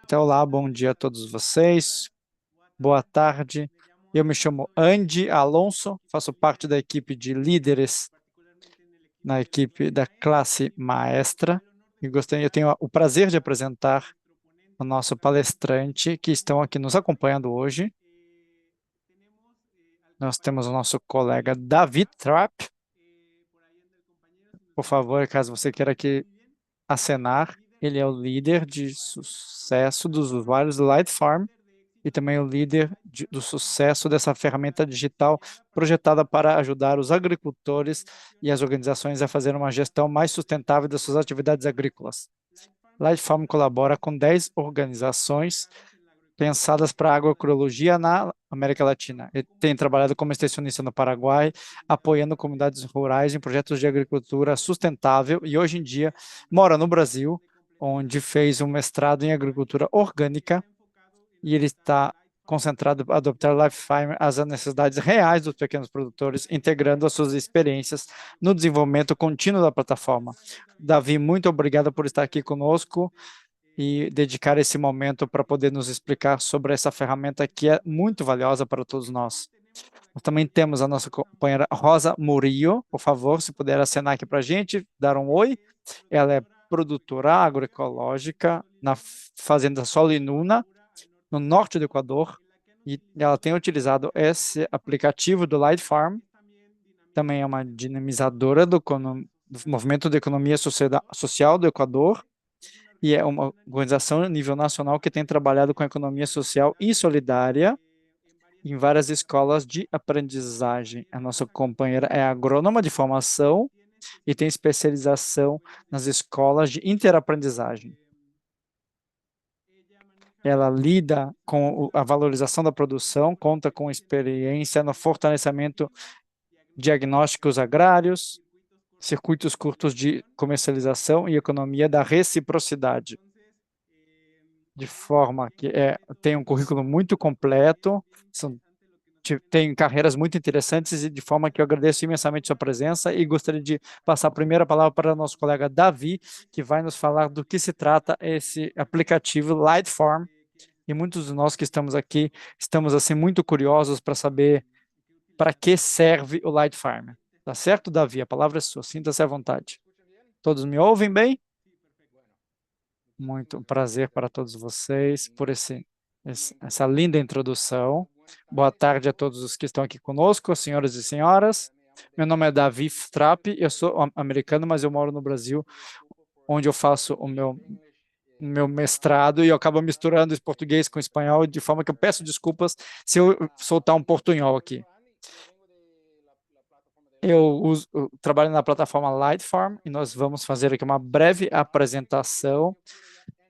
Então, olá, bom dia a todos vocês. Boa tarde. Eu me chamo Andy Alonso, faço parte da equipe de líderes na equipe da classe maestra e eu tenho o prazer de apresentar o nosso palestrante que estão aqui nos acompanhando hoje. Nós temos o nosso colega David Trapp. Por favor, caso você queira aqui acenar, ele é o líder de sucesso dos usuários do Lightfarm e também o líder do sucesso dessa ferramenta digital projetada para ajudar os agricultores e as organizações a fazer uma gestão mais sustentável das suas atividades agrícolas. Lightfarm colabora com 10 organizações pensadas para a agroecologia na América Latina. Ele tem trabalhado como extensionista no Paraguai, apoiando comunidades rurais em projetos de agricultura sustentável e hoje em dia mora no Brasil, onde fez um mestrado em agricultura orgânica e ele está concentrado para adaptar o Lifetime às necessidades reais dos pequenos produtores, integrando as suas experiências no desenvolvimento contínuo da plataforma. Davi, muito obrigado por estar aqui conosco e dedicar esse momento para poder nos explicar sobre essa ferramenta que é muito valiosa para todos nós. Nós também temos a nossa companheira Rosa Murillo, por favor, se puder acenar aqui para a gente, dar um oi. Ela é produtora agroecológica na fazenda Solinuna, no norte do Equador, e ela tem utilizado esse aplicativo do Light Farm, também é uma dinamizadora do movimento de economia social do Equador, e é uma organização a nível nacional que tem trabalhado com a economia social e solidária em várias escolas de aprendizagem. A nossa companheira é agrônoma de formação e tem especialização nas escolas de interaprendizagem. Ela lida com a valorização da produção, conta com experiência no fortalecimento de diagnósticos agrários, circuitos curtos de comercialização e economia da reciprocidade, de forma que tem um currículo muito completo, tem carreiras muito interessantes e de forma que eu agradeço imensamente sua presença e gostaria de passar a primeira palavra para o nosso colega Davi, que vai nos falar do que se trata esse aplicativo Lightform. E muitos de nós que estamos aqui estamos assim muito curiosos para saber para que serve o Light Farm. Tá certo, Davi? A palavra é sua. Sinta-se à vontade. Todos me ouvem bem? Muito prazer para todos vocês por essa linda introdução. Boa tarde a todos os que estão aqui conosco, senhoras e senhoras. Meu nome é Davi Trapp, eu sou americano, mas eu moro no Brasil, onde eu faço o meu mestrado e eu acabo misturando esse português com espanhol, de forma que eu peço desculpas se eu soltar um portunhol aqui. Eu trabalho na plataforma Lightfarm e nós vamos fazer aqui uma breve apresentação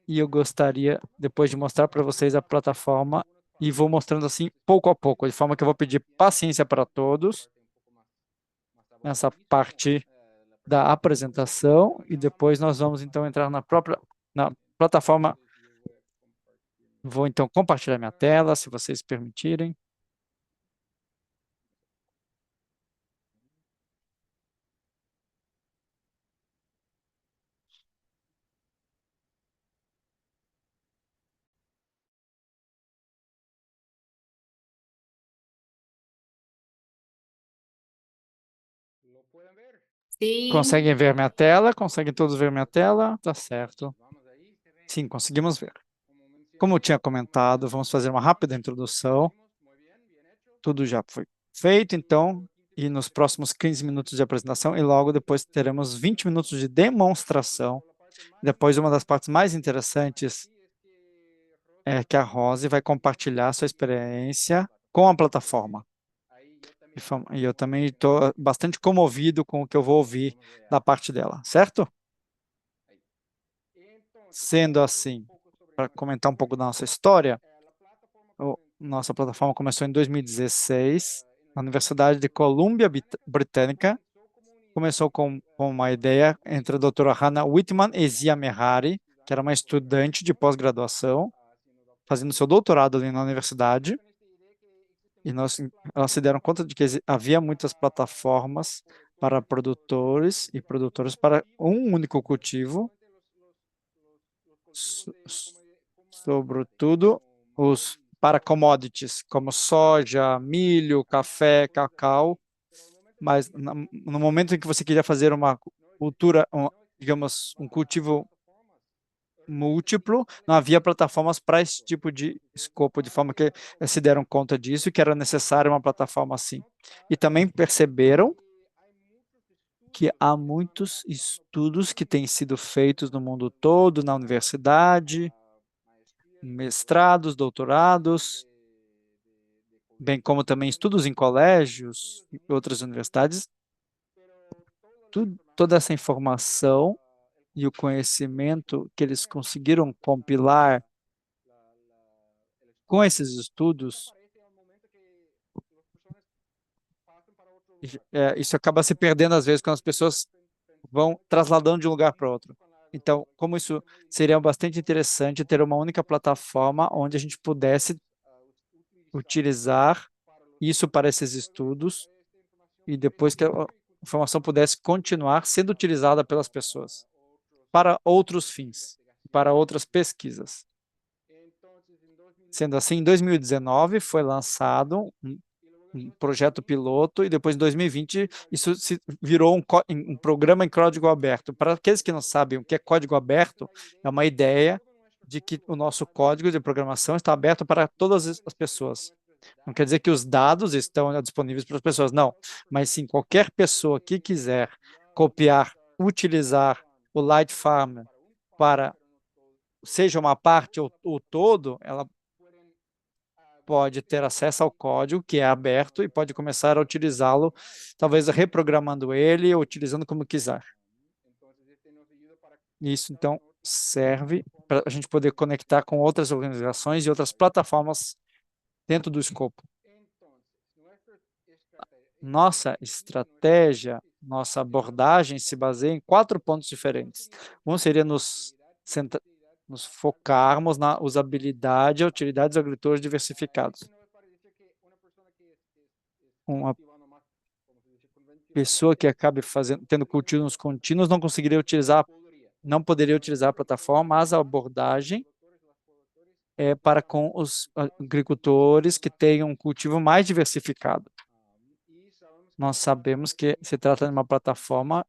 e eu gostaria depois de mostrar para vocês a plataforma e vou mostrando assim pouco a pouco, de forma que eu vou pedir paciência para todos nessa parte da apresentação e depois nós vamos então entrar na plataforma. Vou então compartilhar minha tela, se vocês permitirem. Sim, Conseguem ver minha tela? Conseguem todos ver minha tela? Tá certo. Sim, conseguimos ver. Como eu tinha comentado, vamos fazer uma rápida introdução. Tudo já foi feito, então, e nos próximos 15 minutos de apresentação, e logo depois teremos 20 minutos de demonstração. Depois, uma das partes mais interessantes é que a Rose vai compartilhar sua experiência com a plataforma. E eu também estou bastante comovido com o que eu vou ouvir da parte dela, certo? Sendo assim, para comentar um pouco da nossa história, nossa plataforma começou em 2016, na Universidade de Colômbia Britânica. Começou com uma ideia entre a doutora Hannah Whitman e Zia Mehari, que era uma estudante de pós-graduação, fazendo seu doutorado ali na universidade. E elas se deram conta de que havia muitas plataformas para produtores e produtoras para um único cultivo, sobretudo os para commodities, como soja, milho, café, cacau, mas no momento em que você queria fazer uma cultura, digamos, um cultivo múltiplo, não havia plataformas para esse tipo de escopo, de forma que se deram conta disso, que era necessária uma plataforma assim. E também perceberam que há muitos estudos que têm sido feitos no mundo todo, na universidade, mestrados, doutorados, bem como também estudos em colégios e outras universidades. Toda essa informação e o conhecimento que eles conseguiram compilar com esses estudos, isso acaba se perdendo às vezes quando as pessoas vão trasladando de um lugar para outro. Então, como isso seria bastante interessante ter uma única plataforma onde a gente pudesse utilizar isso para esses estudos e depois que a informação pudesse continuar sendo utilizada pelas pessoas para outros fins, para outras pesquisas. Sendo assim, em 2019 foi lançado um projeto piloto e depois em 2020 isso se virou um programa em código aberto. Para aqueles que não sabem o que é código aberto, é uma ideia de que o nosso código de programação está aberto para todas as pessoas. Não quer dizer que os dados estão disponíveis para as pessoas, não. Mas sim, qualquer pessoa que quiser copiar, utilizar o Light Farm para, seja uma parte ou o todo, ela pode ter acesso ao código que é aberto e pode começar a utilizá-lo, talvez reprogramando ele ou utilizando como quiser. Isso, então, serve para a gente poder conectar com outras organizações e outras plataformas dentro do escopo. Nossa estratégia, nossa abordagem se baseia em 4 pontos diferentes. Um seria nos focarmos na usabilidade e utilidade dos agricultores diversificados. Uma pessoa que acabe tendo cultivos contínuos não poderia utilizar a plataforma, mas a abordagem é para com os agricultores que tenham um cultivo mais diversificado. Nós sabemos que se trata de uma plataforma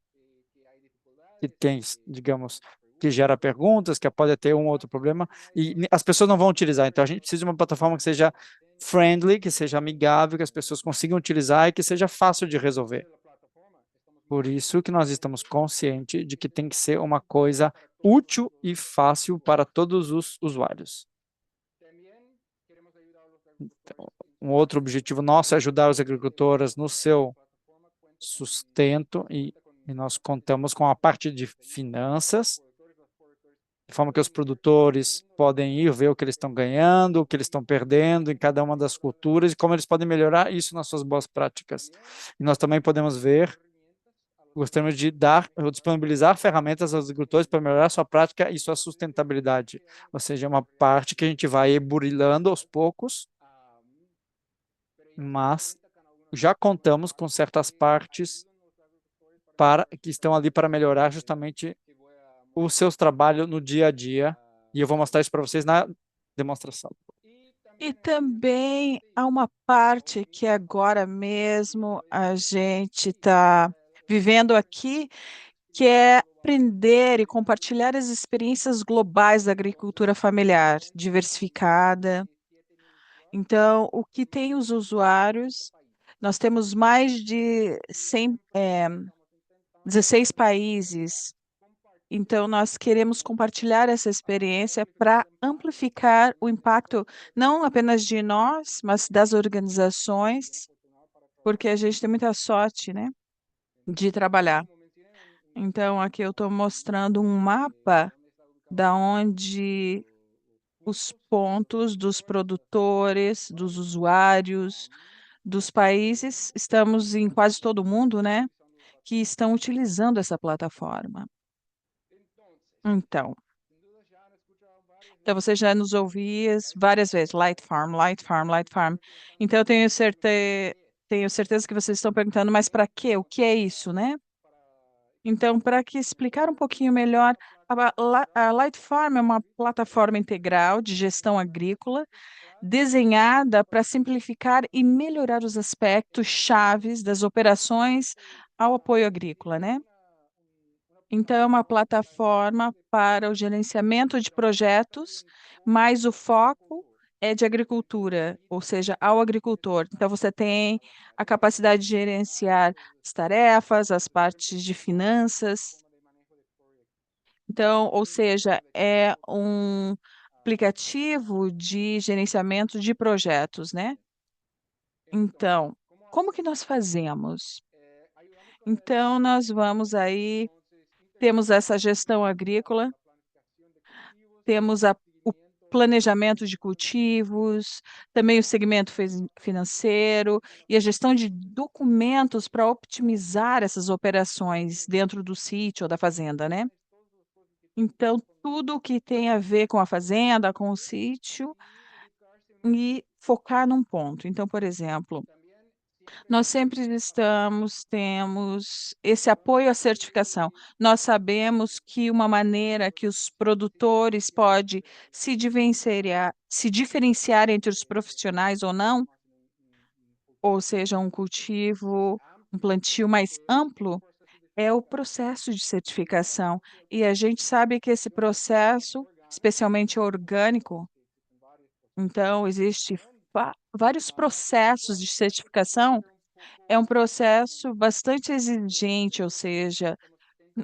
que tem, digamos, que gera perguntas, que pode ter um ou outro problema, e as pessoas não vão utilizar. Então, a gente precisa de uma plataforma que seja friendly, que seja amigável, que as pessoas consigam utilizar e que seja fácil de resolver. Por isso que nós estamos conscientes de que tem que ser uma coisa útil e fácil para todos os usuários. Então, um outro objetivo nosso é ajudar os agricultores no seu sustento e nós contamos com a parte de finanças, de forma que os produtores podem ir ver o que eles estão ganhando, o que eles estão perdendo em cada uma das culturas e como eles podem melhorar isso nas suas boas práticas. E nós também podemos ver, gostaríamos de dar ou disponibilizar ferramentas aos agricultores para melhorar sua prática e sua sustentabilidade. Ou seja, é uma parte que a gente vai burilando aos poucos, mas já contamos com certas partes que estão ali para melhorar justamente os seus trabalhos no dia a dia. E eu vou mostrar isso para vocês na demonstração. E também há uma parte que agora mesmo a gente está vivendo aqui, que é aprender e compartilhar as experiências globais da agricultura familiar, diversificada. Então, o que tem os usuários, nós temos mais de 16 países. Então, nós queremos compartilhar essa experiência para amplificar o impacto, não apenas de nós, mas das organizações, porque a gente tem muita sorte, né, de trabalhar. Então, aqui eu estou mostrando um mapa da onde os pontos dos produtores, dos usuários, dos países, estamos em quase todo mundo, né, que estão utilizando essa plataforma. Então você já nos ouvia várias vezes, Light Farm, Light Farm, Light Farm. Então eu tenho certeza que vocês estão perguntando, mas para quê? O que é isso, né? Então, para que explicar um pouquinho melhor, a Light Farm é uma plataforma integral de gestão agrícola desenhada para simplificar e melhorar os aspectos chaves das operações ao apoio agrícola, né? Então, é uma plataforma para o gerenciamento de projetos, mas o foco é de agricultura, ou seja, ao agricultor. Então, você tem a capacidade de gerenciar as tarefas, as partes de finanças. Então, ou seja, é um aplicativo de gerenciamento de projetos, né? Então, como que nós fazemos? Então, nós vamos aí, temos essa gestão agrícola, temos o planejamento de cultivos, também o segmento financeiro e a gestão de documentos para optimizar essas operações dentro do sítio ou da fazenda, né? Então, tudo o que tem a ver com a fazenda, com o sítio, e focar num ponto. Então, por exemplo, nós sempre temos esse apoio à certificação. Nós sabemos que uma maneira que os produtores pode se diferenciar entre os profissionais ou não, ou seja, um cultivo, um plantio mais amplo, é o processo de certificação. E a gente sabe que esse processo, especialmente orgânico, então existe vários processos de certificação. É um processo bastante exigente, ou seja,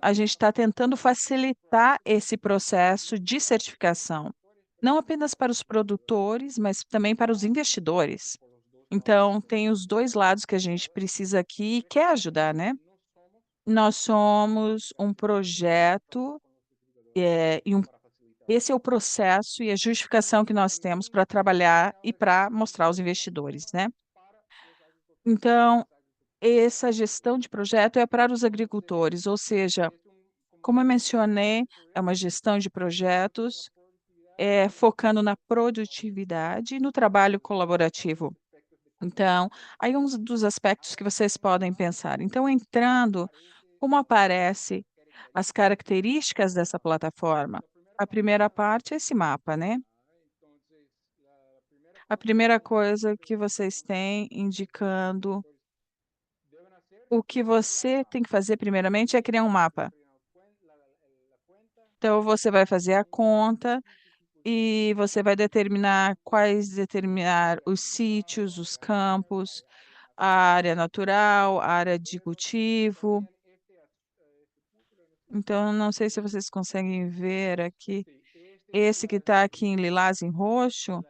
a gente está tentando facilitar esse processo de certificação, não apenas para os produtores, mas também para os investidores. Então, tem os dois lados que a gente precisa aqui e quer ajudar, né? Nós somos um projeto, esse é o processo e a justificação que nós temos para trabalhar e para mostrar aos investidores, né? Então, essa gestão de projeto é para os agricultores, ou seja, como eu mencionei, é uma gestão de projetos, focando na produtividade e no trabalho colaborativo. Então, aí uns dos aspectos que vocês podem pensar. Então, entrando, como aparece as características dessa plataforma? A primeira parte é esse mapa, né? A primeira coisa que vocês têm indicando o que você tem que fazer primeiramente é criar um mapa. Então, você vai fazer a conta e você vai determinar os sítios, os campos, a área natural, a área de cultivo. Então, não sei se vocês conseguem ver aqui, esse que está aqui em lilás em roxo,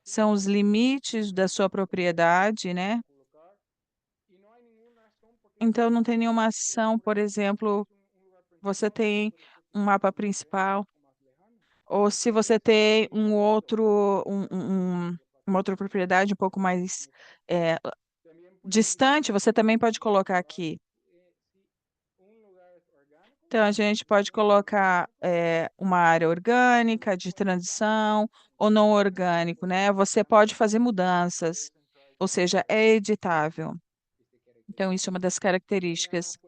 são os limites da sua propriedade, né? Então, não tem nenhuma ação, por exemplo, você tem um mapa principal, ou se você tem uma outra propriedade um pouco mais eh, distante, você também pode colocar aqui. Então, a gente pode colocar uma área orgânica, de transição, ou não orgânico, né? Você pode fazer mudanças, ou seja, é editável. Então, isso é uma das características.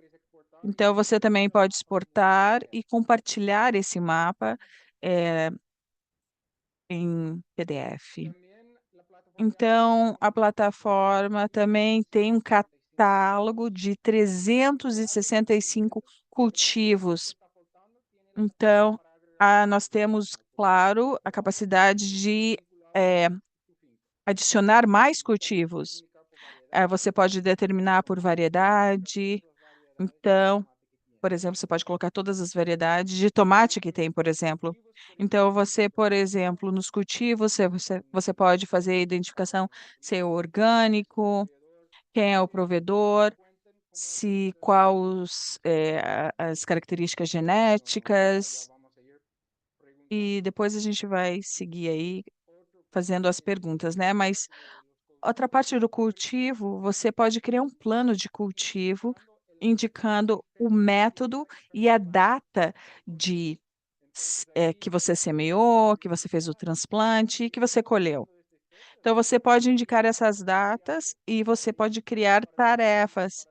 Então, você também pode exportar e compartilhar esse mapa eh, em PDF. Então, a plataforma também tem um catálogo de 365 cultivos. Então, nós temos, claro, a capacidade de eh, adicionar mais cultivos. Você pode determinar por variedade. Então, por exemplo, você pode colocar todas as variedades de tomate que tem, por exemplo. Então, você, por exemplo, nos cultivos, você pode fazer a identificação se é orgânico, quem é o provedor, as características genéticas, e depois a gente vai seguir aí fazendo as perguntas, né? Mas outra parte do cultivo, você pode criar um plano de cultivo indicando o método e a data que você semeou, que você fez o transplante e que você colheu. Então, você pode indicar essas datas e você pode criar tarefas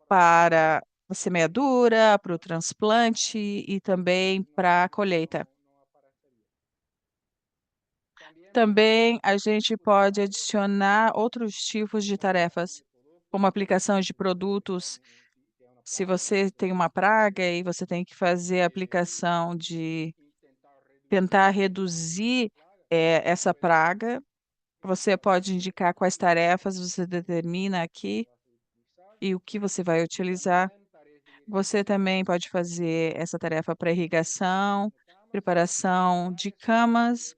para a semeadura, para o transplante e também para a colheita. Também a gente pode adicionar outros tipos de tarefas, como aplicação de produtos. Se você tem uma praga e você tem que fazer a aplicação de tentar reduzir essa praga, você pode indicar quais tarefas você determina aqui e o que você vai utilizar. Você também pode fazer essa tarefa para irrigação, preparação de camas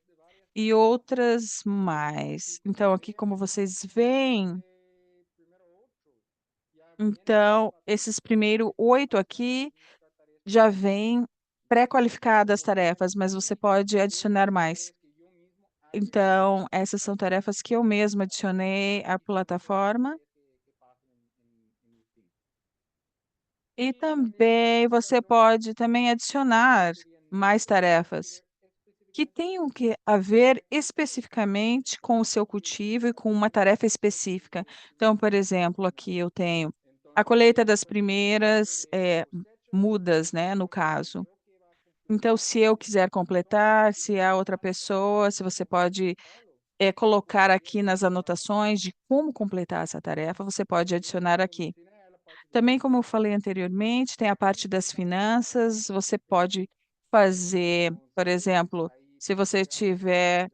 e outras mais. Então, aqui, como vocês veem, então, esses primeiros 8 aqui já vêm pré-qualificadas as tarefas, mas você pode adicionar mais. Então, essas são tarefas que eu mesma adicionei à plataforma. E também você pode também adicionar mais tarefas que tenham que a ver especificamente com o seu cultivo e com uma tarefa específica. Então, por exemplo, aqui eu tenho a colheita das primeiras mudas, né, no caso. Então, se eu quiser completar, se há outra pessoa, se você pode colocar aqui nas anotações de como completar essa tarefa, você pode adicionar aqui. Também, como eu falei anteriormente, tem a parte das finanças. Você pode fazer, por exemplo, se você tiver,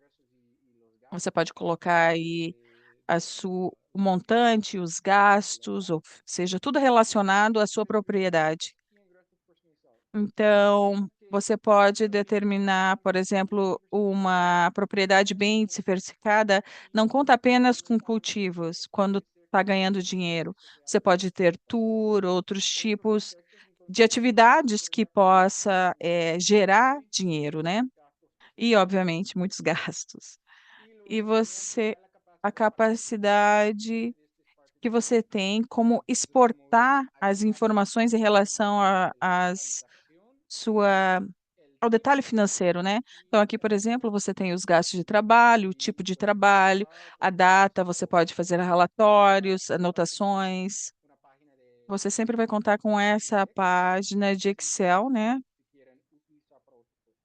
você pode colocar aí o montante, os gastos, ou seja, tudo relacionado à sua propriedade. Então, você pode determinar, por exemplo, uma propriedade bem diversificada, não conta apenas com cultivos, quando está ganhando dinheiro. Você pode ter tour, outros tipos de atividades que possa gerar dinheiro, né? E, obviamente, muitos gastos. E você, a capacidade que você tem como exportar as informações em relação às sua ao detalhe financeiro, né? Então, aqui, por exemplo, você tem os gastos de trabalho, o tipo de trabalho, a data, você pode fazer relatórios, anotações. Você sempre vai contar com essa página de Excel, né?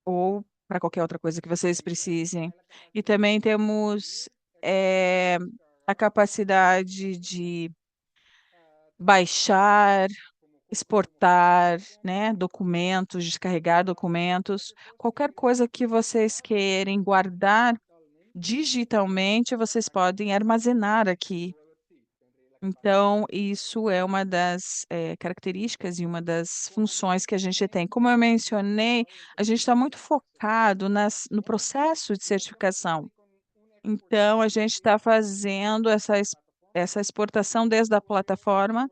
Ou para qualquer outra coisa que vocês precisem. E também temos eh, a capacidade de baixar, exportar, né, documentos, descarregar documentos, qualquer coisa que vocês querem guardar digitalmente, vocês podem armazenar aqui. Então, isso é uma das características e uma das funções que a gente tem. Como eu mencionei, a gente está muito focado no processo de certificação. Então, a gente está fazendo essa exportação desde a plataforma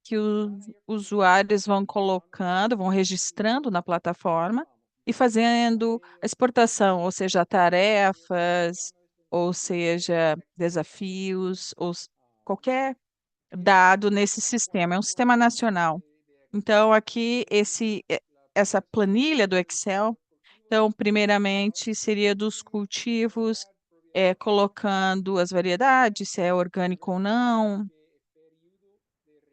que os usuários vão colocando, vão registrando na plataforma e fazendo a exportação, ou seja, tarefas, ou seja, desafios, qualquer dado nesse sistema. É um sistema nacional. Então, aqui, essa planilha do Excel, então, primeiramente, seria dos cultivos, colocando as variedades, se é orgânico ou não,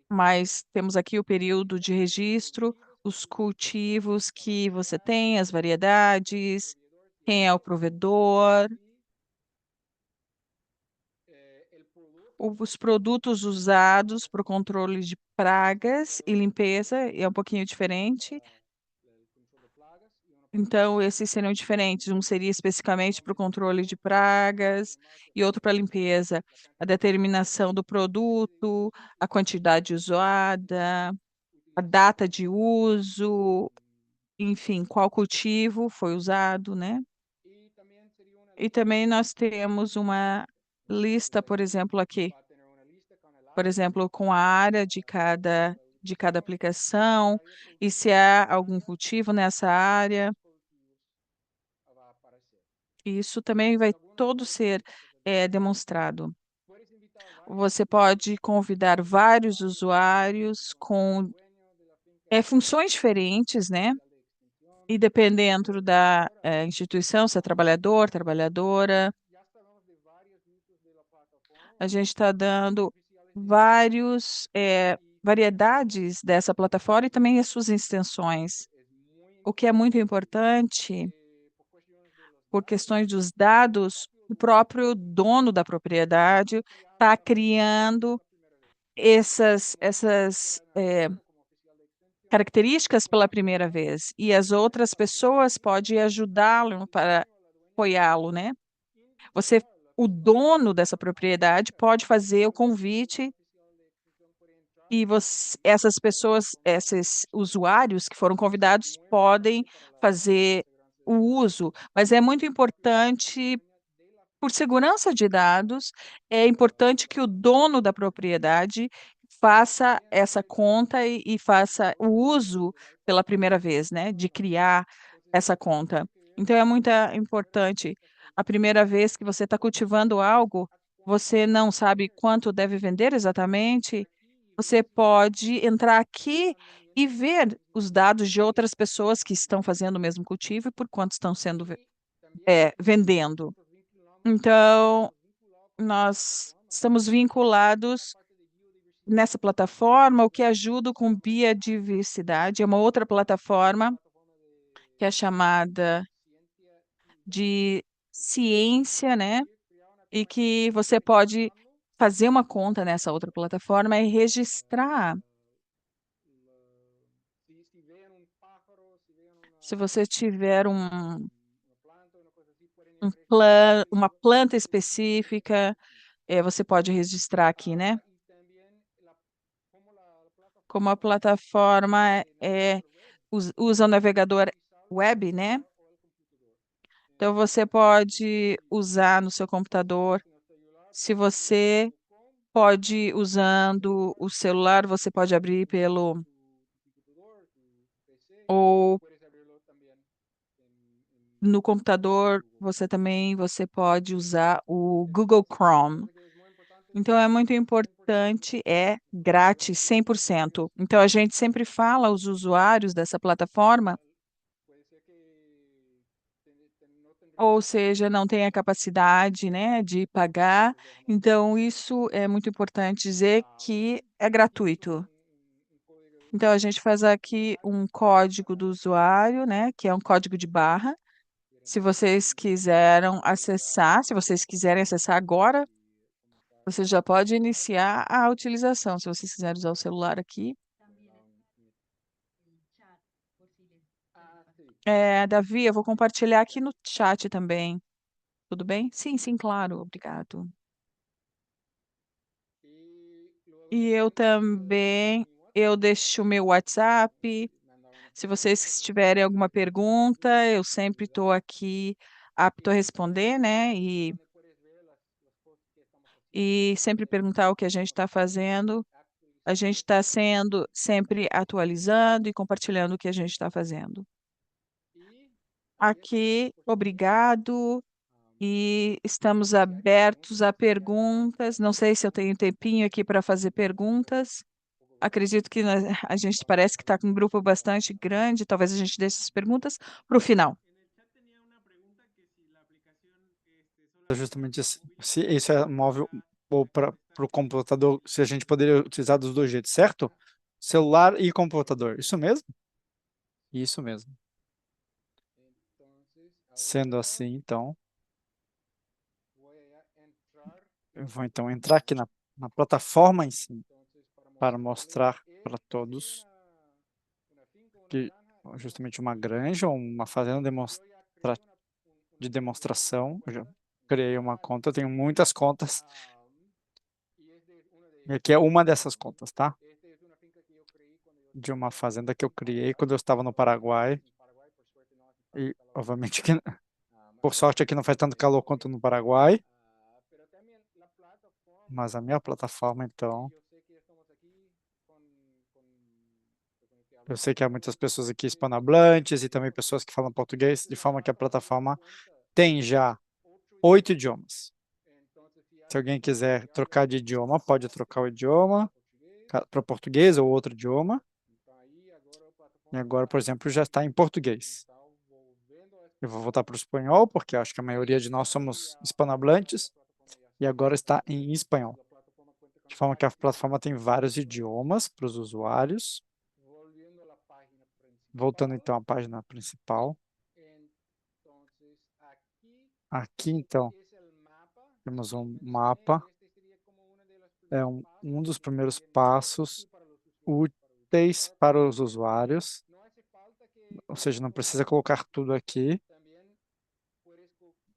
mas temos aqui o período de registro, os cultivos que você tem, as variedades, quem é o provedor, os produtos usados para o controle de pragas e limpeza, é um pouquinho diferente. Então, esses seriam diferentes. Um seria especificamente para o controle de pragas e outro para limpeza. A determinação do produto, a quantidade usada, a data de uso, enfim, qual cultivo foi usado, né? E também nós temos uma lista, por exemplo, aqui, por exemplo, com a área de cada aplicação e se há algum cultivo nessa área. Isso também vai todo ser demonstrado. Você pode convidar vários usuários com funções diferentes, né? E dependendo da instituição, se é trabalhador, trabalhadora, a gente está dando vários variedades dessa plataforma e também as suas extensões. O que é muito importante, por questões dos dados, o próprio dono da propriedade está criando essas características pela primeira vez e as outras pessoas podem ajudá-lo para apoiá-lo, né? Você, o dono dessa propriedade, pode fazer o convite e essas pessoas, esses usuários que foram convidados podem fazer o uso, mas é muito importante, por segurança de dados, é importante que o dono da propriedade faça essa conta e faça o uso pela primeira vez, né, de criar essa conta. Então, é muito importante. A primeira vez que você está cultivando algo, você não sabe quanto deve vender exatamente, você pode entrar aqui e ver os dados de outras pessoas que estão fazendo o mesmo cultivo e por quanto estão sendo vendendo. Então, nós estamos vinculados nessa plataforma, o que ajuda com biodiversidade. É uma outra plataforma que é chamada de ciência, né? E que você pode fazer uma conta nessa outra plataforma e registrar. Se você tiver uma planta específica, você pode registrar aqui, né? Como a plataforma usa o navegador web, né? Então você pode usar no seu computador. Se você pode usando o celular, você pode abrir pelo ou no computador, você pode usar o Google Chrome. Então é muito importante, é grátis 100%. Então a gente sempre fala aos usuários dessa plataforma, ou seja, não tem a capacidade, né, de pagar. Então isso é muito importante dizer que é gratuito. Então a gente faz aqui um código do usuário, né, que é um código de barra. Se vocês se vocês quiserem acessar agora, você já pode iniciar a utilização. Se vocês quiserem usar o celular aqui. Davi, eu vou compartilhar aqui no chat também. Tudo bem? Sim, sim, claro. Obrigado. E eu deixo o meu WhatsApp. Se vocês tiverem alguma pergunta, eu sempre estou aqui apto a responder, né? E sempre perguntar o que a gente está fazendo. A gente está sendo sempre atualizando e compartilhando o que a gente está fazendo. Aqui, obrigado. E estamos abertos a perguntas. Não sei se eu tenho tempinho aqui para fazer perguntas. Acredito que a gente parece que está com um grupo bastante grande. Talvez a gente deixe as perguntas para o final. Justamente se isso é móvel ou para o computador, se a gente poderia utilizar dos dois jeitos, certo? Celular e computador. Isso mesmo? Isso mesmo. Sendo assim, então, eu vou então entrar aqui na plataforma em si para mostrar para todos que justamente uma granja ou uma fazenda de demonstração. Eu já criei uma conta, eu tenho muitas contas. E aqui é uma dessas contas, tá? De uma fazenda que eu criei quando eu estava no Paraguai. E, obviamente, que, por sorte, aqui não faz tanto calor quanto no Paraguai. Mas a minha plataforma, então, eu sei que há muitas pessoas aqui hispanohablantes e também pessoas que falam português, de forma que a plataforma tem já 8 idiomas. Se alguém quiser trocar de idioma, pode trocar o idioma para português ou outro idioma. E agora, por exemplo, já está em português. Eu vou voltar para o espanhol, porque acho que a maioria de nós somos hispanohablantes. E agora está em espanhol. de forma que a plataforma tem vários idiomas para os usuários. Voltando então à página principal. Aqui então temos um mapa, é um dos primeiros passos úteis para os usuários, ou seja, não precisa colocar tudo aqui,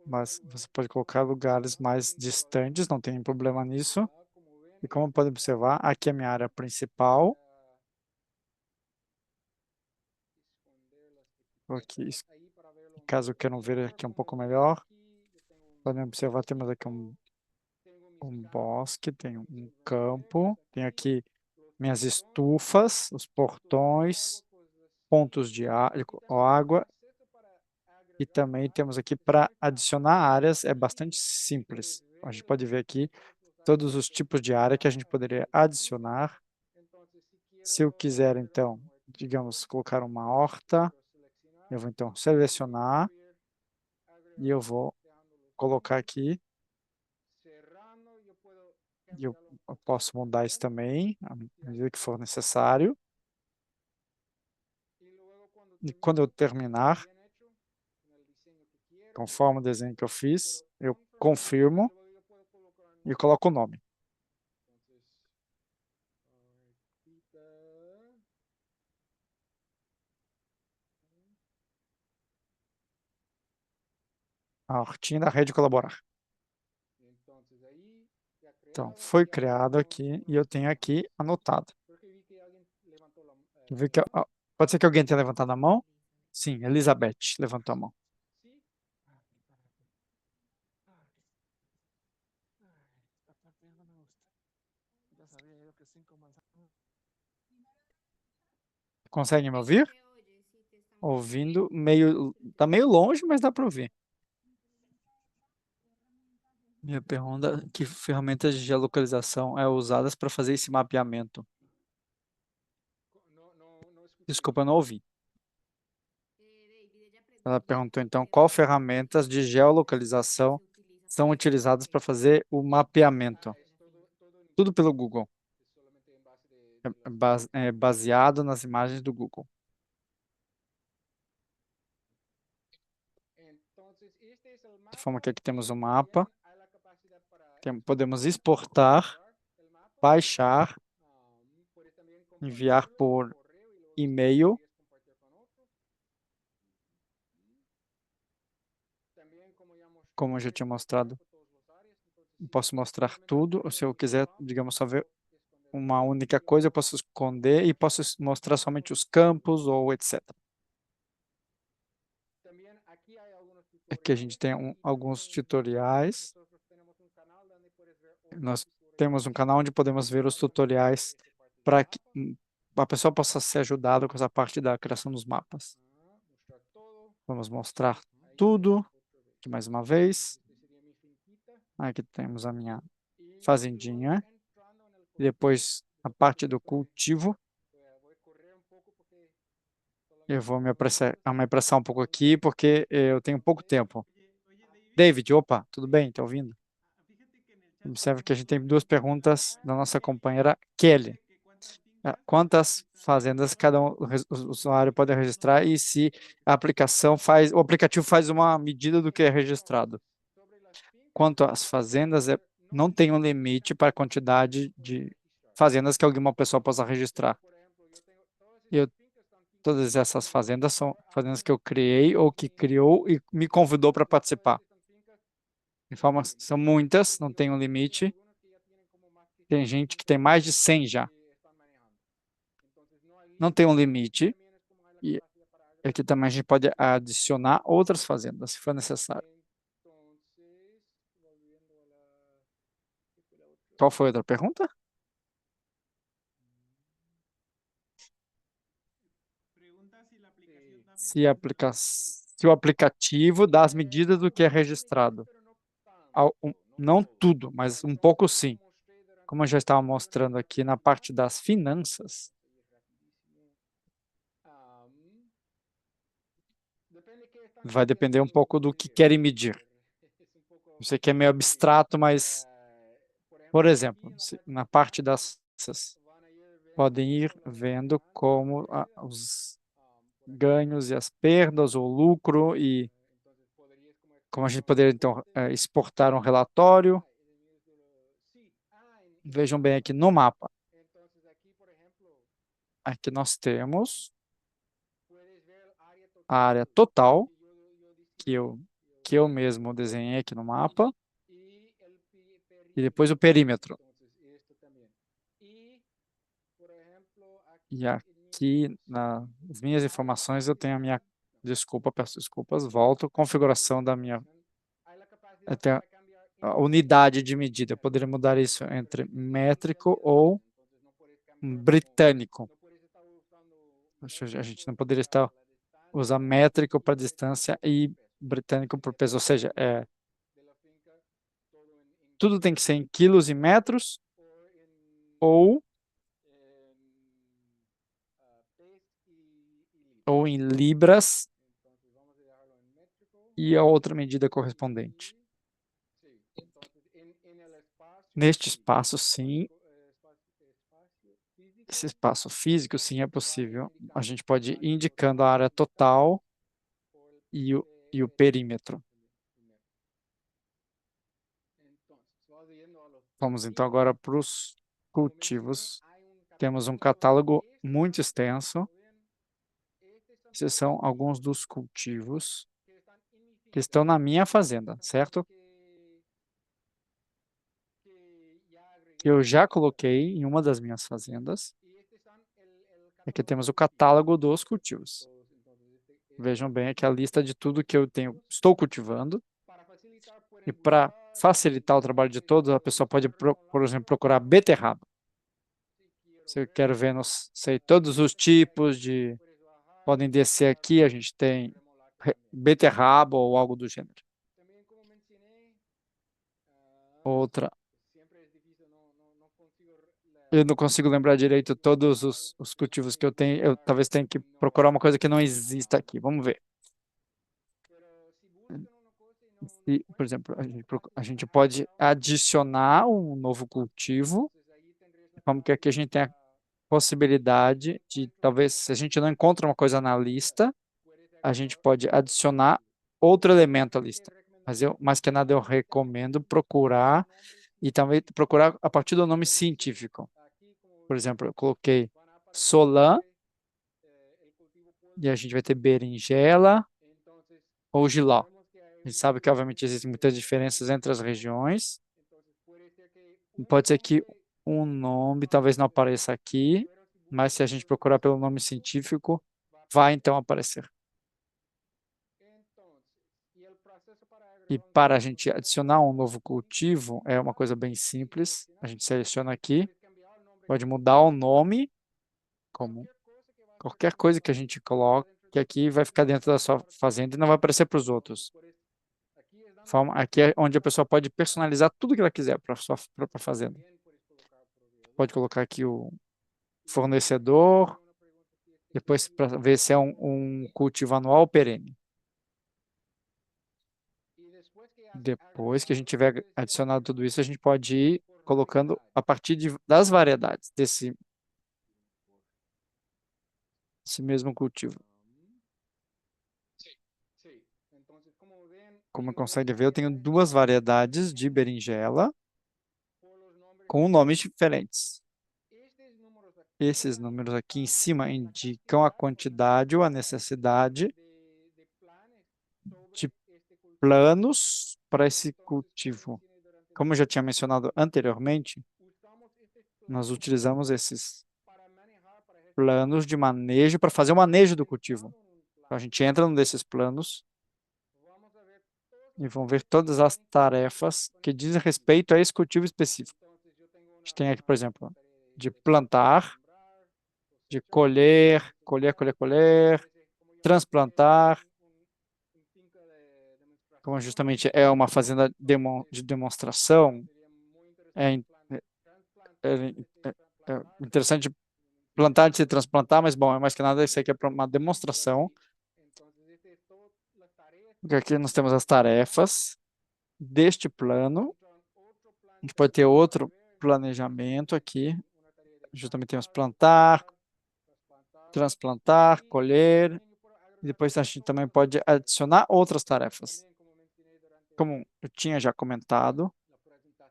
mas você pode colocar lugares mais distantes, não tem problema nisso. E como pode observar, aqui é a minha área principal. Aqui, caso queiram ver aqui um pouco melhor, podem observar, temos aqui um bosque, tem um campo, tem aqui minhas estufas, os portões, pontos de água, e também temos aqui para adicionar áreas, é bastante simples. A gente pode ver aqui todos os tipos de área que a gente poderia adicionar. Se eu quiser, então, digamos, colocar uma horta, eu vou então selecionar e eu vou colocar aqui. E eu posso mudar isso também, à medida que for necessário. E quando eu terminar, conforme o desenho que eu fiz, eu confirmo e coloco o nome. A hortinha da rede colaborar. Então, foi criado aqui e eu tenho aqui anotado. Pode ser que alguém tenha levantado a mão? Sim, Elizabeth levantou a mão. Conseguem me ouvir? Ouvindo, tá meio longe, mas dá para ouvir. Minha pergunta, que ferramentas de geolocalização é usadas para fazer esse mapeamento? Desculpa, eu não ouvi. Ela perguntou, então, qual ferramentas de geolocalização são utilizadas para fazer o mapeamento? Tudo pelo Google. É baseado nas imagens do Google. De forma que aqui temos um mapa. Podemos exportar, baixar, enviar por e-mail. Como eu já tinha mostrado, posso mostrar tudo. Ou se eu quiser, digamos, só ver uma única coisa, eu posso esconder e posso mostrar somente os campos ou etc. Aqui a gente tem alguns tutoriais. Nós temos um canal onde podemos ver os tutoriais para que a pessoa possa ser ajudada com essa parte da criação dos mapas. Vamos mostrar tudo, aqui mais uma vez. Aqui temos a minha fazendinha. Depois a parte do cultivo. Eu vou me apressar um pouco aqui, porque eu tenho pouco tempo. David, opa, tudo bem? Tá ouvindo? Observe que a gente tem duas perguntas da nossa companheira Kelly. Quantas fazendas cada o usuário pode registrar e se o aplicativo faz uma medida do que é registrado. Quanto às fazendas, não tem um limite para a quantidade de fazendas que alguma pessoa possa registrar. Todas essas fazendas são fazendas que eu criei ou que criou e me convidou para participar. São muitas, não tem um limite. Tem gente que tem mais de 100 já. Não tem um limite. E aqui também a gente pode adicionar outras fazendas, se for necessário. Qual foi a outra pergunta? Se o aplicativo dá as medidas do que é registrado. Não tudo, mas um pouco sim. Como eu já estava mostrando aqui na parte das finanças, vai depender um pouco do que querem medir. Eu sei que é meio abstrato, mas Por exemplo, na parte das taxas, podem ir vendo como os ganhos e as perdas, o lucro, e como a gente poderia, então, exportar um relatório. Vejam bem aqui no mapa. Aqui nós temos a área total, que eu mesmo desenhei aqui no mapa, e depois o perímetro. E aqui nas minhas informações eu tenho a minha, desculpa, peço desculpas, volto, configuração da minha, eu tenho a unidade de medida. Eu poderia mudar isso entre métrico ou britânico. A gente não poderia usar métrico para distância e britânico por peso, ou seja, tudo tem que ser em quilos e metros ou, ou em libras e a outra medida correspondente. Neste espaço, sim, esse espaço físico, sim, é possível. A gente pode ir indicando a área total e o perímetro. Vamos então agora para os cultivos. Temos um catálogo muito extenso. Esses são alguns dos cultivos que estão na minha fazenda, certo? Que eu já coloquei em uma das minhas fazendas. Aqui temos o catálogo dos cultivos. Vejam bem aqui a lista de tudo que eu estou cultivando. E para facilitar o trabalho de todos, a pessoa pode, por exemplo, procurar beterraba. Se eu quero ver, não sei, todos os tipos de... Podem descer aqui, a gente tem beterraba ou algo do gênero. Outra. Eu não consigo lembrar direito todos os cultivos que eu tenho. Eu talvez tenha que procurar uma coisa que não exista aqui. Vamos ver. E, por exemplo, a gente pode adicionar um novo cultivo. Como que aqui a gente tem a possibilidade de, talvez, se a gente não encontra uma coisa na lista, a gente pode adicionar outro elemento à lista. Mas mais que nada, eu recomendo procurar e também procurar a partir do nome científico. Por exemplo, eu coloquei Solan e a gente vai ter berinjela ou jiló. A gente sabe que, obviamente, existem muitas diferenças entre as regiões. Pode ser que um nome talvez não apareça aqui, mas se a gente procurar pelo nome científico, vai então aparecer. E para a gente adicionar um novo cultivo, é uma coisa bem simples. A gente seleciona aqui, pode mudar o nome, como qualquer coisa que a gente coloque aqui vai ficar dentro da sua fazenda e não vai aparecer para os outros. Aqui é onde a pessoa pode personalizar tudo que ela quiser para a sua própria fazenda. Pode colocar aqui o fornecedor, depois para ver se é um cultivo anual ou perene. Depois que a gente tiver adicionado tudo isso, a gente pode ir colocando a partir das variedades desse mesmo cultivo. Como consegue ver, eu tenho duas variedades de berinjela com nomes diferentes. Esses números aqui em cima indicam a quantidade ou a necessidade de planos para esse cultivo. Como eu já tinha mencionado anteriormente, nós utilizamos esses planos de manejo para fazer o manejo do cultivo. Então, a gente entra num desses planos e vão ver todas as tarefas que dizem respeito a esse cultivo específico. A gente tem aqui, por exemplo, de plantar, de colher, transplantar, como justamente é uma fazenda de demonstração, é, é, é interessante plantar antes de transplantar, mas bom, é mais que nada isso aqui é para uma demonstração. Porque aqui nós temos as tarefas deste plano. A gente pode ter outro planejamento aqui. Justamente temos plantar, transplantar, colher, e depois a gente também pode adicionar outras tarefas. Como eu tinha já comentado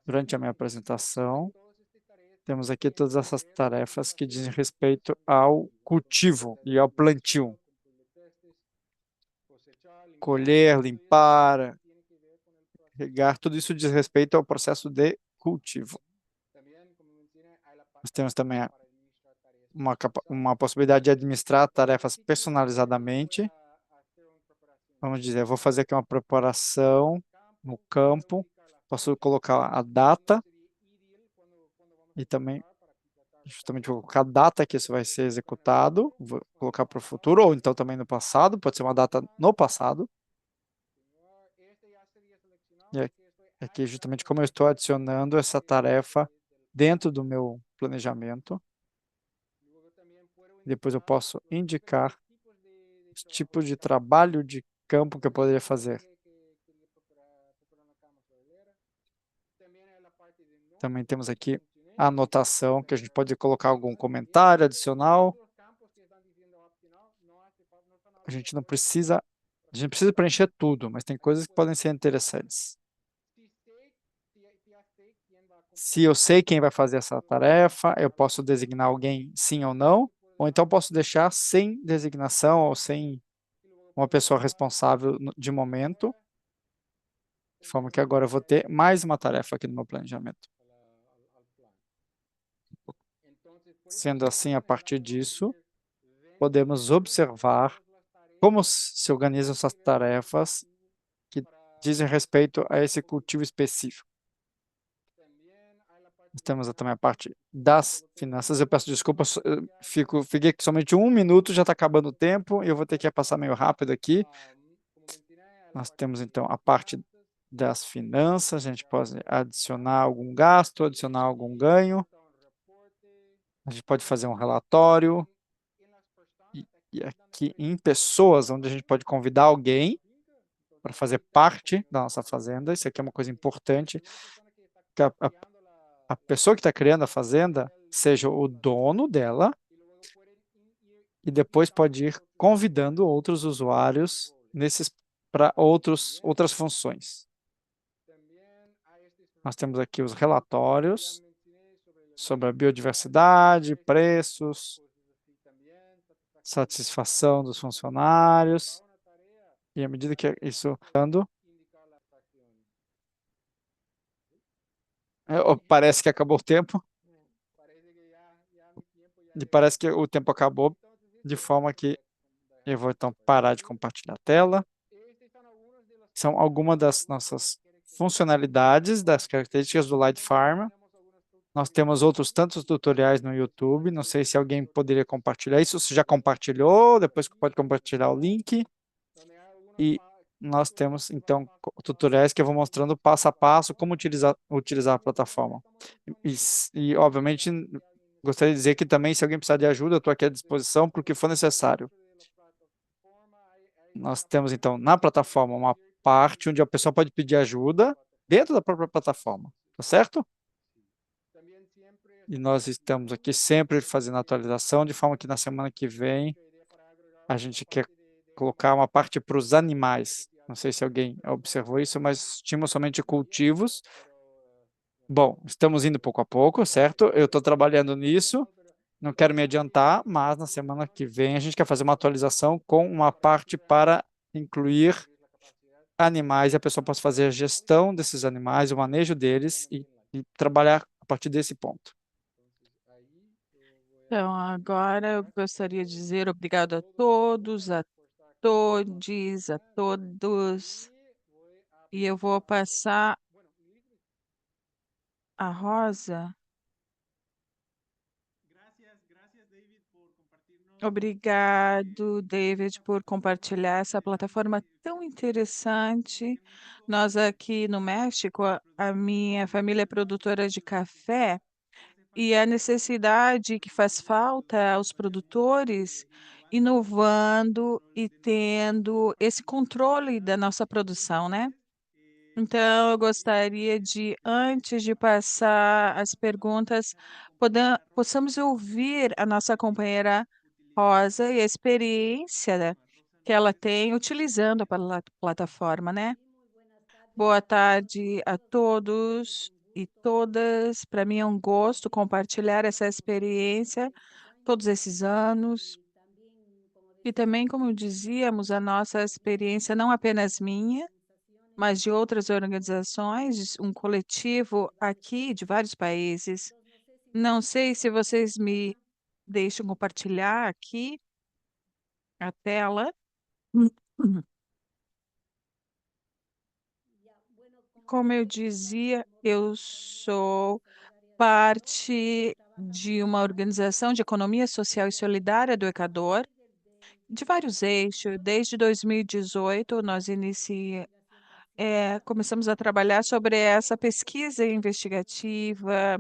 durante a minha apresentação, temos aqui todas essas tarefas que dizem respeito ao cultivo e ao plantio. Colher, limpar, regar, tudo isso diz respeito ao processo de cultivo. Nós temos também uma possibilidade de administrar tarefas personalizadamente. Vamos dizer, eu vou fazer aqui uma preparação no campo, posso colocar a data e também justamente vou colocar a data que isso vai ser executado, vou colocar para o futuro, ou então também no passado, pode ser uma data no passado. E aqui justamente como eu estou adicionando essa tarefa dentro do meu planejamento. Depois eu posso indicar os tipos de trabalho de campo que eu poderia fazer. Também temos aqui a anotação, que a gente pode colocar algum comentário adicional. A gente não precisa, a gente precisa preencher tudo, mas tem coisas que podem ser interessantes. Se eu sei quem vai fazer essa tarefa, eu posso designar alguém sim ou não, ou então posso deixar sem designação ou sem uma pessoa responsável de momento, de forma que agora eu vou ter mais uma tarefa aqui no meu planejamento. Sendo assim, a partir disso, podemos observar como se organizam essas tarefas que dizem respeito a esse cultivo específico. Temos também a parte das finanças. Eu peço desculpas, fiquei aqui somente 1 minuto, já está acabando o tempo, e eu vou ter que passar meio rápido aqui. Nós temos então a parte das finanças, a gente pode adicionar algum gasto, adicionar algum ganho, a gente pode fazer um relatório, e aqui em pessoas, onde a gente pode convidar alguém para fazer parte da nossa fazenda. Isso aqui é uma coisa importante, que a pessoa que está criando a fazenda seja o dono dela e depois pode ir convidando outros usuários para outras funções. Nós temos aqui os relatórios sobre a biodiversidade, preços, satisfação dos funcionários, e à medida que isso parece que acabou o tempo, e parece que o tempo acabou, de forma que eu vou então parar de compartilhar a tela. São algumas das nossas funcionalidades, das características do Light Farm. Nós temos outros tantos tutoriais no YouTube. Não sei se alguém poderia compartilhar isso. Se já compartilhou, depois pode compartilhar o link. E nós temos, então, tutoriais que eu vou mostrando passo a passo como utilizar a plataforma. Obviamente, gostaria de dizer que também, se alguém precisar de ajuda, eu estou aqui à disposição para o que for necessário. Nós temos, então, na plataforma, uma parte onde a pessoa pode pedir ajuda dentro da própria plataforma, tá certo? E nós estamos aqui sempre fazendo atualização, de forma que na semana que vem a gente quer colocar uma parte para os animais. Não sei se alguém observou isso, mas tínhamos somente cultivos. Bom, estamos indo pouco a pouco, certo? Eu estou trabalhando nisso, não quero me adiantar, mas na semana que vem a gente quer fazer uma atualização com uma parte para incluir animais e a pessoa possa fazer a gestão desses animais, o manejo deles e trabalhar a partir desse ponto. Então, agora eu gostaria de dizer obrigado a todos, a todes, a todos. E eu vou passar a Rosa. Obrigado, David, por compartilhar essa plataforma tão interessante. Nós aqui no México, a minha família é produtora de café e a necessidade que faz falta aos produtores inovando e tendo esse controle da nossa produção, né? Então, eu gostaria de, antes de passar as perguntas, possamos ouvir a nossa companheira Rosa e a experiência que ela tem utilizando a plataforma, né? Boa tarde a todos e todas. Para mim é um gosto compartilhar essa experiência todos esses anos. E também, como dizíamos, a nossa experiência não apenas minha, mas de outras organizações, um coletivo aqui de vários países. Não sei se vocês me deixam compartilhar aqui a tela. Como eu dizia, eu sou parte de uma organização de economia social e solidária do Equador, de vários eixos. Desde 2018, nós começamos a trabalhar sobre essa pesquisa investigativa,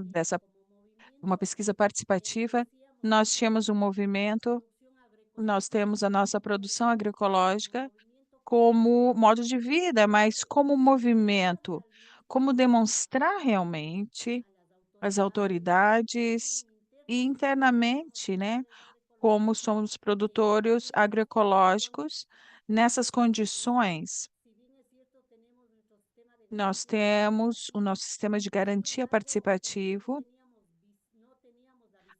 uma pesquisa participativa. Nós tínhamos um movimento, nós temos a nossa produção agroecológica como modo de vida, mas como movimento, como demonstrar realmente às autoridades e internamente, né, como somos produtores agroecológicos nessas condições. Nós temos o nosso sistema de garantia participativo.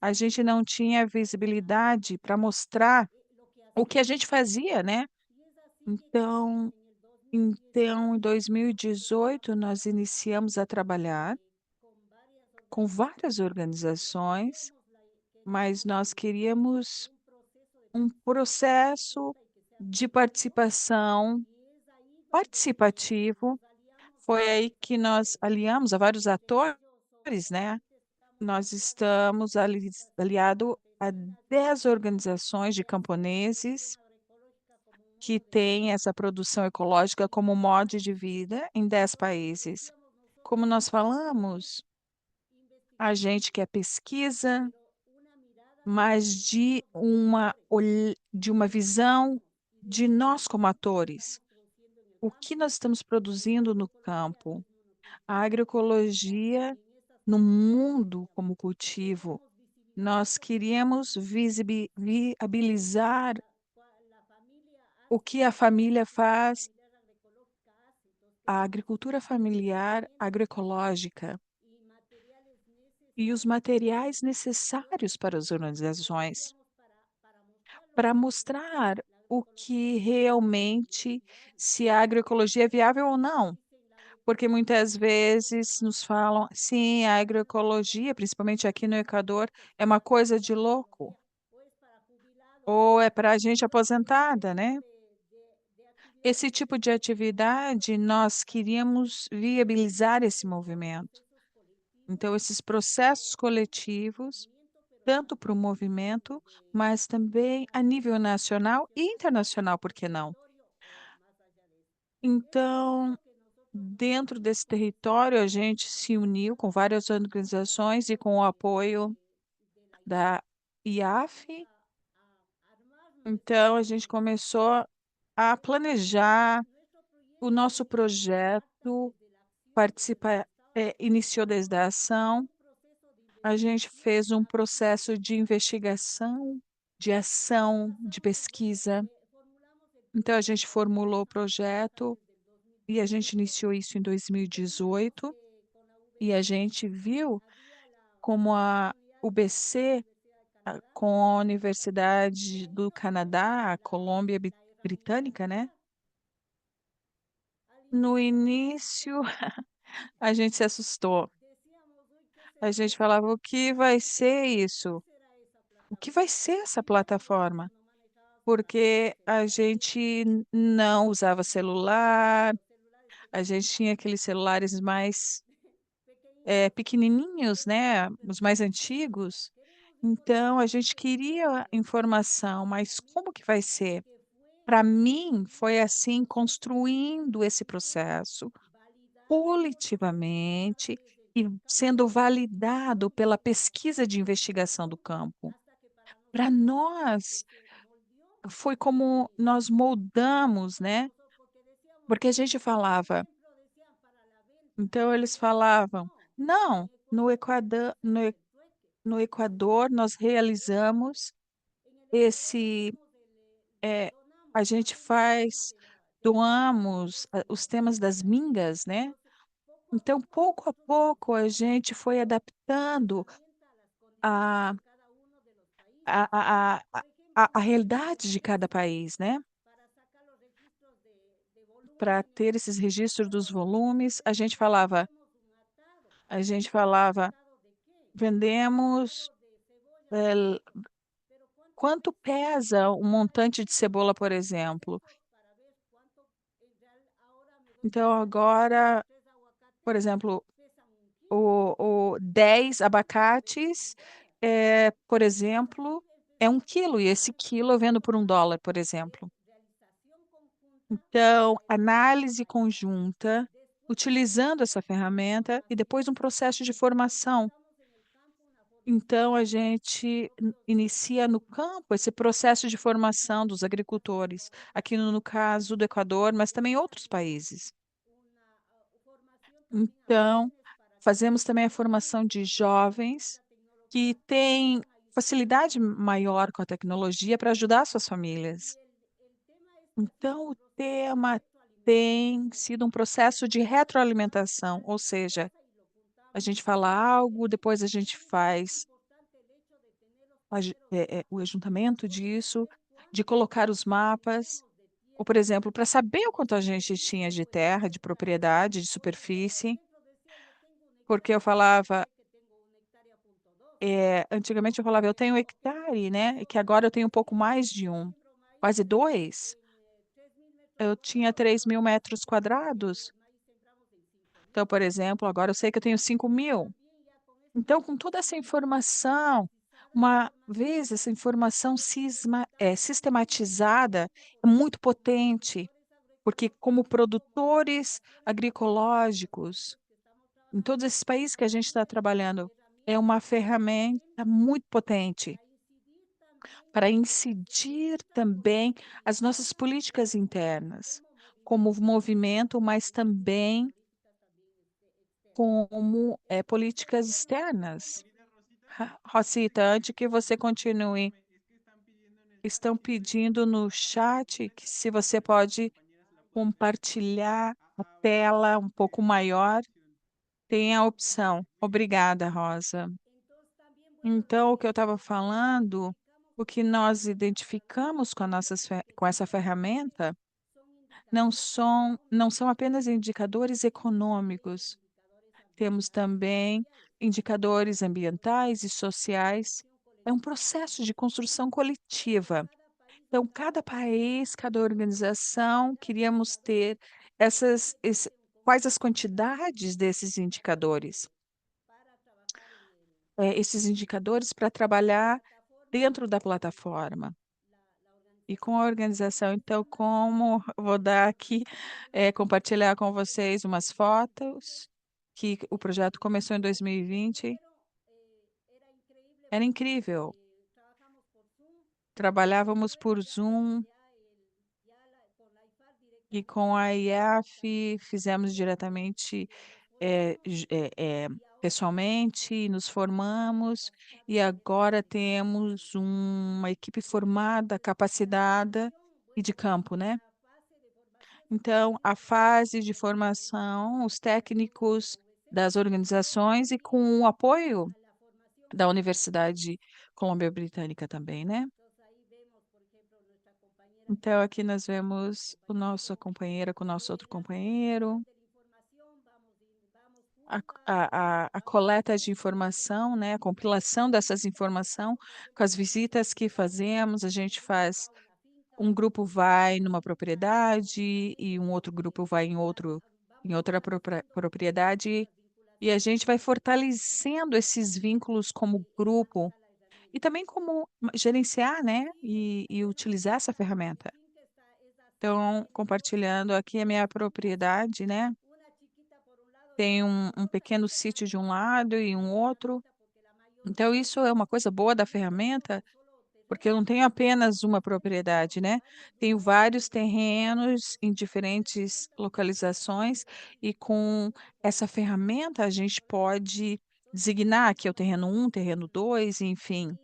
A gente não tinha visibilidade para mostrar o que a gente fazia, né? Então, em 2018, nós iniciamos a trabalhar com várias organizações, mas nós queríamos um processo de participação participativo. Foi aí que nós aliamos a vários atores, né? Nós estamos aliados a 10 organizações de camponeses que têm essa produção ecológica como modo de vida em 10 países. Como nós falamos, a gente quer pesquisa, mas de uma visão de nós como atores. O que nós estamos produzindo no campo? A agroecologia no mundo como cultivo. Nós queríamos viabilizar o que a família faz, a agricultura familiar agroecológica e os materiais necessários para as organizações, para mostrar o que realmente, se a agroecologia é viável ou não. Porque muitas vezes nos falam, sim, a agroecologia, principalmente aqui no Equador, é uma coisa de louco, ou é para a gente aposentada, né? Esse tipo de atividade, nós queríamos viabilizar esse movimento. Então, esses processos coletivos, tanto para o movimento, mas também a nível nacional e internacional, por que não? Então, dentro desse território, a gente se uniu com várias organizações e com o apoio da IAF. Então, a gente começou a planejar o nosso projeto, iniciou desde a ação. A gente fez um processo de investigação, de ação, de pesquisa. Então, a gente formulou o projeto e a gente iniciou isso em 2018 e a gente viu como a UBC, com a Universidade do Canadá, a Colômbia Britânica, né? No início, a gente se assustou. A gente falava, o que vai ser isso? O que vai ser essa plataforma? Porque a gente não usava celular, a gente tinha aqueles celulares mais pequenininhos, né? Os mais antigos. Então, a gente queria informação, mas como que vai ser? Para mim, foi assim, construindo esse processo coletivamente e sendo validado pela pesquisa de investigação do campo. Para nós, foi como nós moldamos, né? Porque a gente falava. Então eles falavam, não, no Equador nós realizamos esse, é, a gente faz, doamos os temas das mingas, né? Então, pouco a pouco, a gente foi adaptando a, a realidade de cada país, né? Para ter esses registros dos volumes, a gente falava, vendemos, eh, quanto pesa um montante de cebola, por exemplo? Então, agora, por exemplo, o 10 abacates, por exemplo, é 1 quilo, e esse quilo eu vendo por US$ 1, por exemplo. Então, análise conjunta, utilizando essa ferramenta, e depois um processo de formação. Então, a gente inicia no campo esse processo de formação dos agricultores, aqui no caso do Equador, mas também em outros países. Então, fazemos também a formação de jovens que têm facilidade maior com a tecnologia para ajudar suas famílias. Então, o tema tem sido um processo de retroalimentação, ou seja, a gente fala algo, depois a gente faz o ajuntamento disso, de colocar os mapas, ou, por exemplo, para saber o quanto a gente tinha de terra, de propriedade, de superfície, porque eu falava, antigamente eu falava, eu tenho 1 hectare, né? E que agora eu tenho um pouco mais de um, quase dois. Eu tinha 3.000 metros quadrados. Então, por exemplo, agora eu sei que eu tenho 5.000. Então, com toda essa informação, uma vez essa informação sistematizada, é muito potente, porque como produtores agroecológicos, em todos esses países que a gente está trabalhando, é uma ferramenta muito potente para incidir também as nossas políticas internas, como movimento, mas também como políticas externas. Rosita, antes que você continue, estão pedindo no chat que se você pode compartilhar a tela um pouco maior, tem a opção. Obrigada, Rosa. Então, o que eu estava falando, o que nós identificamos com essa ferramenta não são apenas indicadores econômicos, temos também indicadores ambientais e sociais. É um processo de construção coletiva. Então, cada país, cada organização, queríamos ter quais as quantidades desses indicadores. Esses indicadores para trabalhar dentro da plataforma e com a organização. Então, como vou dar aqui, compartilhar com vocês umas fotos que o projeto começou em 2020. Era incrível. Trabalhávamos por Zoom e com a IAF fizemos diretamente, pessoalmente, nos formamos e agora temos uma equipe formada, capacitada e de campo, né? Então, a fase de formação, os técnicos das organizações e com o apoio da Universidade Colômbia Britânica também, né? Então, aqui nós vemos o nosso companheira com o nosso outro companheiro, a coleta de informação, né? A compilação dessas informações com as visitas que fazemos, a gente faz, um grupo vai numa propriedade e um outro grupo vai em outra propriedade, e a gente vai fortalecendo esses vínculos como grupo e também como gerenciar, né? E utilizar essa ferramenta. Então, compartilhando aqui a minha propriedade, né? Tem um pequeno sítio de um lado e um outro. Então, isso é uma coisa boa da ferramenta, porque eu não tenho apenas uma propriedade, né? Tenho vários terrenos em diferentes localizações e com essa ferramenta a gente pode designar que é o terreno um, terreno 2, enfim.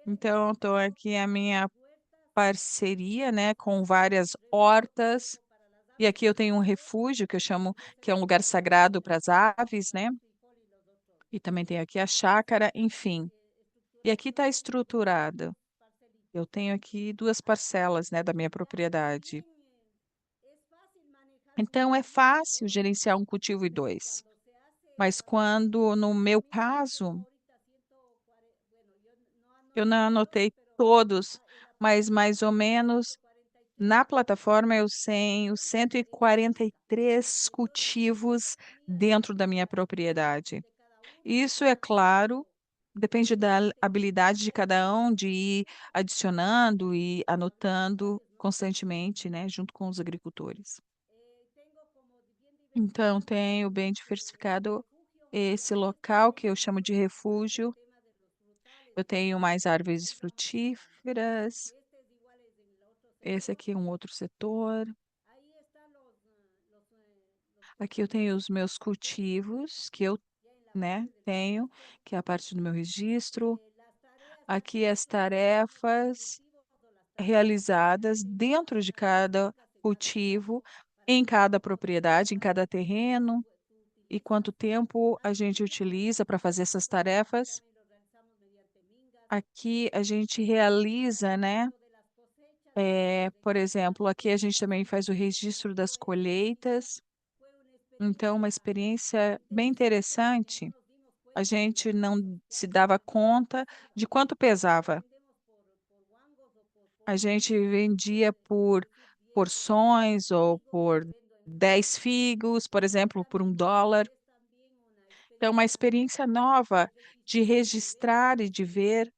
Então, estou aqui a minha parceria, né, com várias hortas, e aqui eu tenho um refúgio que eu chamo que é um lugar sagrado para as aves, né? E também tem aqui a chácara, enfim. E aqui está estruturado. Eu tenho aqui 2 parcelas, né, da minha propriedade. Então é fácil gerenciar um cultivo e 2. Mas quando, no meu caso, eu não anotei todos, mas mais ou menos na plataforma eu tenho 143 cultivos dentro da minha propriedade. Isso, é claro, depende da habilidade de cada um de ir adicionando e anotando constantemente, né, junto com os agricultores. Então, tenho bem diversificado esse local que eu chamo de refúgio. Eu tenho mais árvores frutíferas. Esse aqui é um outro setor. Aqui eu tenho os meus cultivos que eu, né, tenho, que é a parte do meu registro. Aqui as tarefas realizadas dentro de cada cultivo, em cada propriedade, em cada terreno, e quanto tempo a gente utiliza para fazer essas tarefas. Aqui a gente realiza, né? Por exemplo, aqui a gente também faz o registro das colheitas. Então, uma experiência bem interessante. A gente não se dava conta de quanto pesava. A gente vendia por porções ou por 10 figos, por exemplo, por $1. Então, uma experiência nova de registrar e de ver,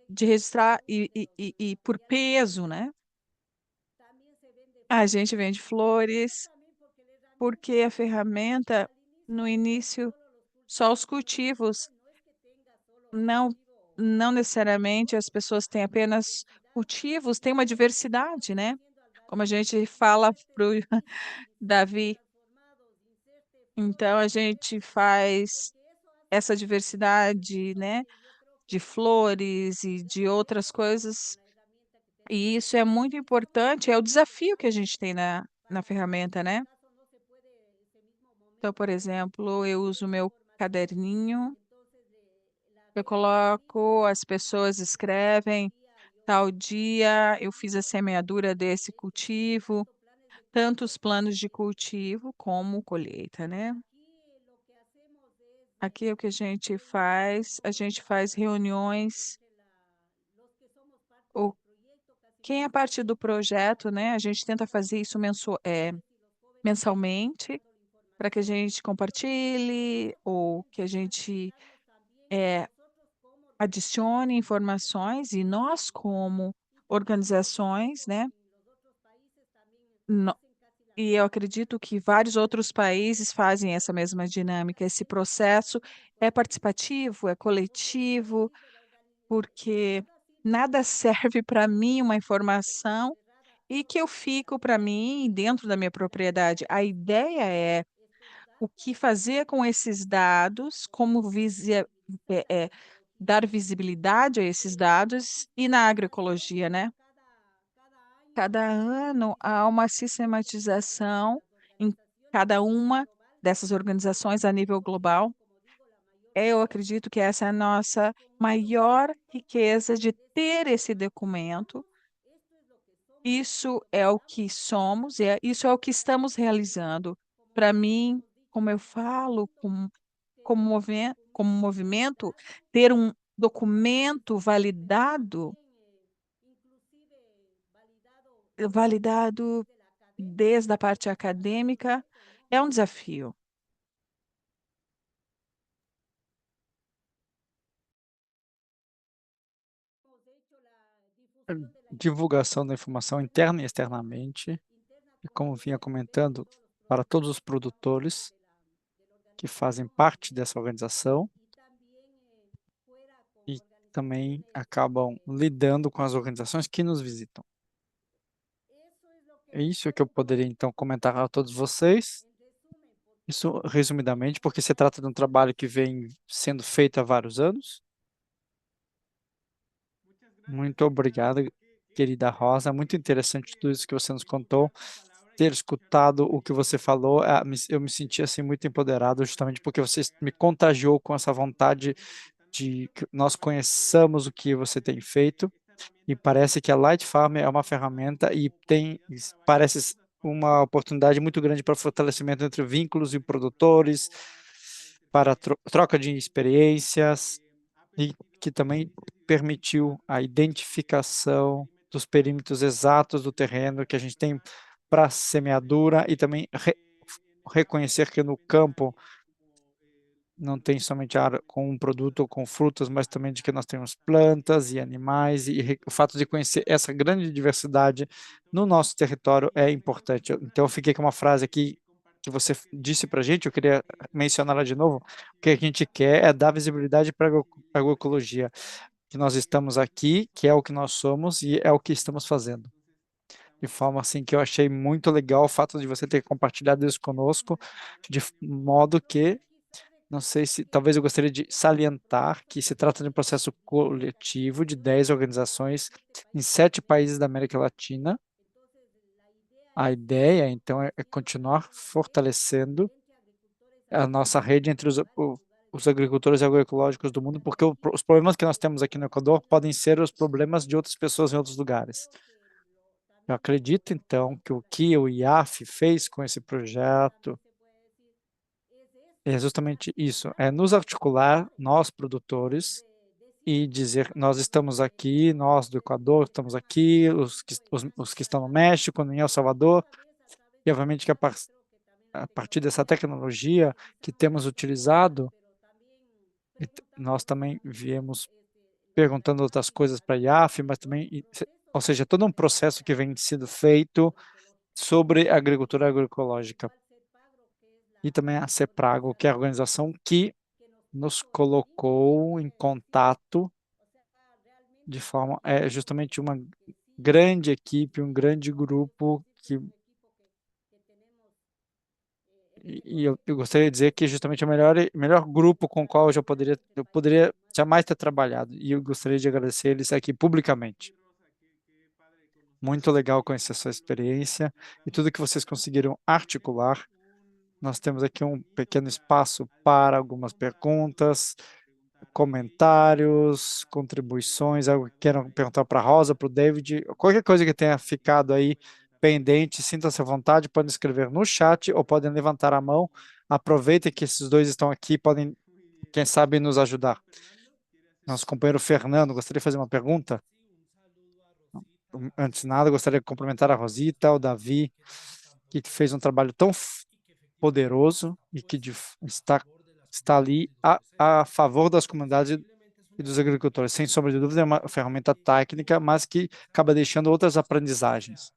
de registrar e por peso, né? A gente vende flores, porque a ferramenta, no início, só os cultivos, não, não necessariamente as pessoas têm apenas cultivos, tem uma diversidade, né? Como a gente fala para o Davi. Então, a gente faz essa diversidade, né, de flores e de outras coisas, e isso é muito importante, é o desafio que a gente tem na ferramenta, né? Então, por exemplo, eu uso o meu caderninho, eu coloco, as pessoas escrevem, tal dia eu fiz a semeadura desse cultivo, tanto os planos de cultivo como colheita, né? Aqui o que a gente faz reuniões, o quem é parte do projeto, né, a gente tenta fazer isso mensalmente, para que a gente compartilhe ou que a gente eh, adicione informações e nós, como organizações, né, no- e eu acredito que vários outros países fazem essa mesma dinâmica. Esse processo é participativo, é coletivo, porque nada serve para mim uma informação e que eu fico para mim dentro da minha propriedade. A ideia é o que fazer com esses dados, é, é, dar visibilidade a esses dados e na agroecologia, né? Cada ano há uma sistematização em cada uma dessas organizações a nível global. Eu acredito que essa é a nossa maior riqueza de ter esse documento. Isso é o que somos, isso é o que estamos realizando. Para mim, como eu falo, como movimento, ter um documento validado desde a parte acadêmica, é um desafio. Divulgação da informação interna e externamente, e como vinha comentando, para todos os produtores que fazem parte dessa organização, e também acabam lidando com as organizações que nos visitam. É isso que eu poderia então comentar a todos vocês. Isso resumidamente, porque se trata de um trabalho que vem sendo feito há vários anos. Muito obrigado, querida Rosa. Muito interessante tudo isso que você nos contou. Ter escutado o que você falou, eu me senti assim muito empoderado, justamente porque você me contagiou com essa vontade de que nós conheçamos o que você tem feito. E parece que a Light Farm é uma ferramenta e parece uma oportunidade muito grande para fortalecimento entre vínculos e produtores, para troca de experiências e que também permitiu a identificação dos perímetros exatos do terreno que a gente tem para semeadura e também reconhecer que no campo não tem somente área com um produto ou com frutas, mas também de que nós temos plantas e animais, e o fato de conhecer essa grande diversidade no nosso território é importante. Então, eu fiquei com uma frase aqui que você disse para a gente, eu queria mencioná-la de novo. O que a gente quer é dar visibilidade para a agroecologia, que nós estamos aqui, que é o que nós somos e é o que estamos fazendo. De forma assim que eu achei muito legal o fato de você ter compartilhado isso conosco, de modo que não sei se, talvez eu gostaria de salientar que se trata de um processo coletivo de 10 organizações em 7 países da América Latina. A ideia, então, é continuar fortalecendo a nossa rede entre os agricultores agroecológicos do mundo, porque os problemas que nós temos aqui no Equador podem ser os problemas de outras pessoas em outros lugares. Eu acredito, então, que o que o IAF fez com esse projeto é justamente isso, é nos articular, nós produtores, e dizer, nós estamos aqui, nós do Equador estamos aqui, os que estão no México, em El Salvador, e obviamente que a partir dessa tecnologia que temos utilizado, nós também viemos perguntando outras coisas para a IAF, mas também, ou seja, todo um processo que vem sendo feito sobre a agricultura agroecológica. E também a CEPRAGO, que é a organização que nos colocou em contato de forma, é justamente uma grande equipe, um grande grupo e eu gostaria de dizer que justamente é o melhor grupo com o qual eu poderia jamais ter trabalhado, e eu gostaria de agradecer eles aqui publicamente. Muito legal conhecer a sua experiência e tudo que vocês conseguiram articular. Nós temos aqui um pequeno espaço para algumas perguntas, comentários, contribuições, algo que queiram perguntar para a Rosa, para o David, qualquer coisa que tenha ficado aí pendente, sinta-se à vontade, podem escrever no chat ou podem levantar a mão. Aproveitem que esses dois estão aqui, podem, quem sabe, nos ajudar. Nosso companheiro Fernando, gostaria de fazer uma pergunta? Antes de nada, gostaria de cumprimentar a Rosita, o Davi, que fez um trabalho tão poderoso e que está ali a favor das comunidades e dos agricultores. Sem sombra de dúvida, é uma ferramenta técnica, mas que acaba deixando outras aprendizagens.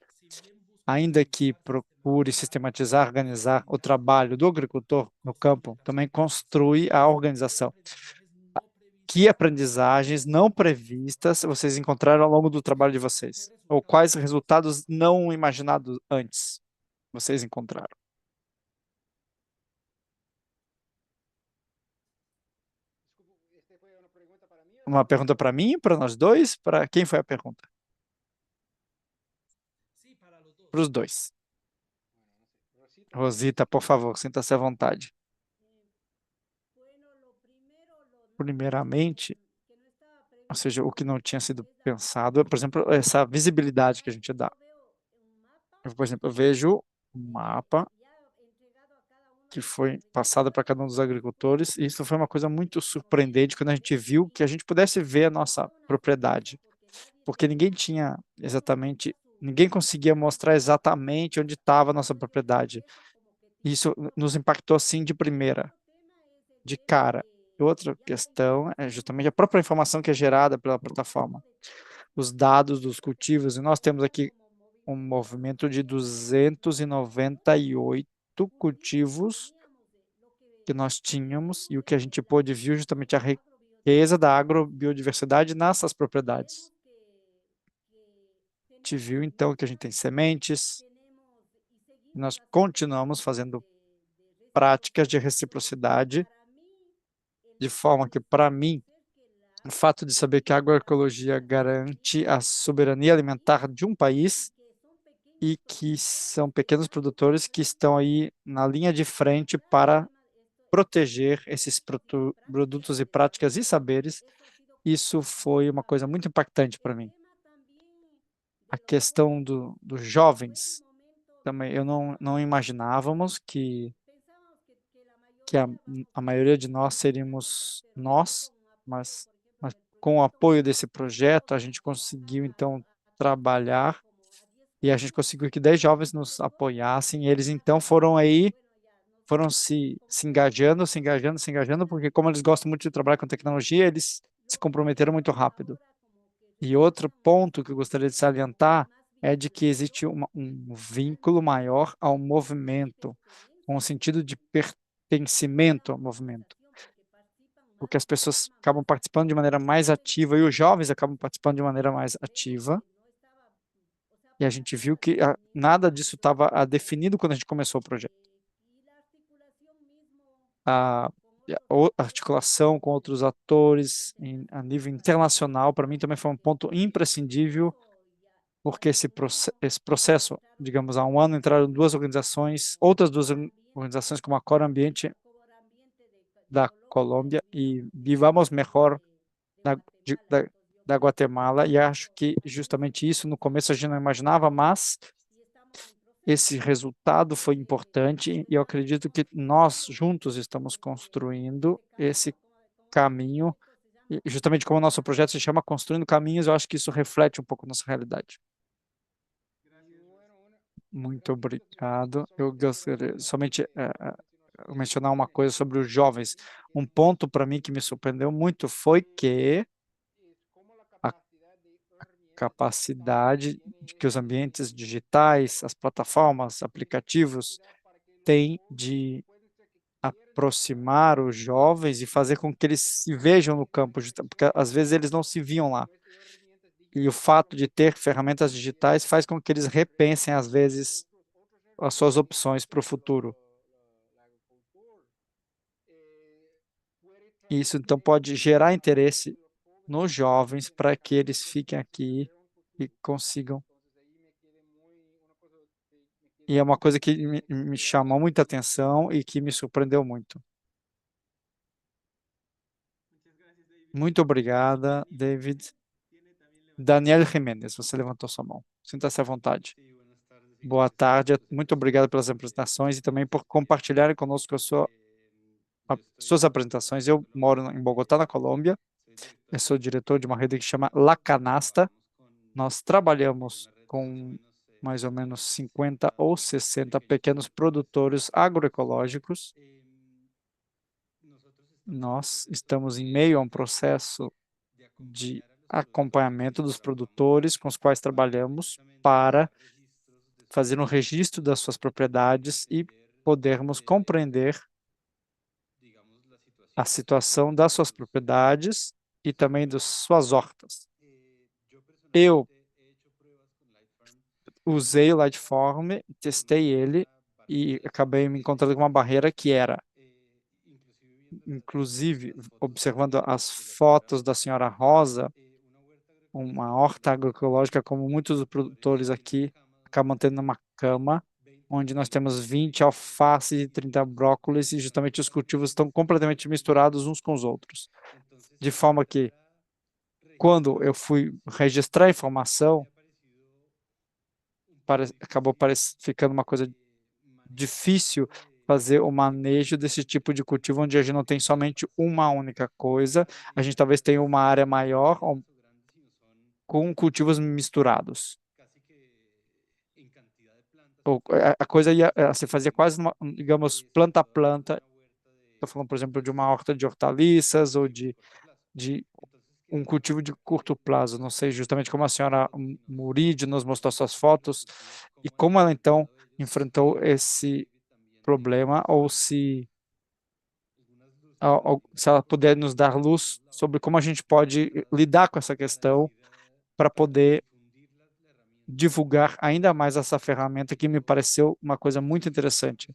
Ainda que procure sistematizar, organizar o trabalho do agricultor no campo, também construi a organização. Que aprendizagens não previstas vocês encontraram ao longo do trabalho de vocês? Ou quais resultados não imaginados antes vocês encontraram? Uma pergunta para mim, para nós dois? Para quem foi a pergunta? Para os dois. Rosita, por favor, sinta-se à vontade. Primeiramente, ou seja, o que não tinha sido pensado, é, por exemplo, essa visibilidade que a gente dá. Por exemplo, eu vejo um mapa que foi passado para cada um dos agricultores, e isso foi uma coisa muito surpreendente quando a gente viu que a gente pudesse ver a nossa propriedade, porque ninguém tinha exatamente, ninguém conseguia mostrar exatamente onde estava a nossa propriedade. Isso nos impactou assim de primeira, de cara. Outra questão é justamente a própria informação que é gerada pela plataforma, os dados dos cultivos, e nós temos aqui um movimento de 298 cultivos que nós tínhamos, e o que a gente pôde ver justamente riqueza da agrobiodiversidade nessas propriedades. A gente viu, então, que a gente tem sementes, nós continuamos fazendo práticas de reciprocidade, de forma que, para mim, o fato de saber que a agroecologia garante a soberania alimentar de um país e que são pequenos produtores que estão aí na linha de frente para proteger esses produtos e práticas e saberes, isso foi uma coisa muito impactante para mim. A questão dos jovens, também eu não imaginávamos que a maioria de nós seríamos nós, mas com o apoio desse projeto, a gente conseguiu, então, trabalhar e a gente conseguiu que 10 jovens nos apoiassem, e eles, então, foram aí, foram se engajando, se engajando, se engajando, porque como eles gostam muito de trabalhar com tecnologia, eles se comprometeram muito rápido. E outro ponto que eu gostaria de salientar é de que existe um vínculo maior ao movimento, um sentido de pertencimento ao movimento, porque as pessoas acabam participando de maneira mais ativa e os jovens acabam participando de maneira mais ativa. E a gente viu que nada disso estava definido quando a gente começou o projeto. A, a articulação com outros atores a nível internacional, para mim, também foi um ponto imprescindível, porque esse processo, digamos, há um ano entraram duas organizações, outras duas organizações como a Cor Ambiente da Colômbia e Vivamos Mejor da, da Guatemala, e acho que justamente isso no começo a gente não imaginava, mas esse resultado foi importante e eu acredito que nós juntos estamos construindo esse caminho, e justamente como o nosso projeto se chama Construindo Caminhos, eu acho que isso reflete um pouco a nossa realidade. Muito obrigado. Eu gostaria somente mencionar uma coisa sobre os jovens. Um ponto para mim que me surpreendeu muito foi que a capacidade de que os ambientes digitais, as plataformas, aplicativos têm de aproximar os jovens e fazer com que eles se vejam no campo, porque às vezes eles não se viam lá. E o fato de ter ferramentas digitais faz com que eles repensem, às vezes, as suas opções para o futuro. E isso, então, pode gerar interesse nos jovens para que eles fiquem aqui e consigam. E é uma coisa que me chamou muita atenção e que me surpreendeu muito. Muito obrigada, David. Daniel Jimenez, você levantou sua mão. Sinta-se à vontade. Boa tarde, muito obrigado pelas apresentações e também por compartilharem conosco suas apresentações. Eu moro em Bogotá, na Colômbia. Eu sou diretor de uma rede que chama La Canasta. Nós trabalhamos com mais ou menos 50 ou 60 pequenos produtores agroecológicos. Nós estamos em meio a um processo de acompanhamento dos produtores com os quais trabalhamos para fazer um registro das suas propriedades e podermos compreender a situação das suas propriedades e também das suas hortas. Eu usei o Lightform, testei ele e acabei me encontrando com uma barreira que era, inclusive, observando as fotos da senhora Rosa, uma horta agroecológica, como muitos dos produtores aqui acabam tendo uma cama, onde nós temos 20 alfaces e 30 brócolis, e justamente os cultivos estão completamente misturados uns com os outros. De forma que, quando eu fui registrar a informação, acabou ficando uma coisa difícil fazer o manejo desse tipo de cultivo, onde a gente não tem somente uma única coisa, a gente talvez tenha uma área maior com cultivos misturados. A coisa ia se fazia quase, digamos, planta a planta. Estou falando, por exemplo, de uma horta de hortaliças ou de um cultivo de curto prazo. Não sei justamente como a senhora Muride nos mostrou suas fotos e como ela, então, enfrentou esse problema ou se se ela puder nos dar luz sobre como a gente pode lidar com essa questão para poder divulgar ainda mais essa ferramenta que me pareceu uma coisa muito interessante.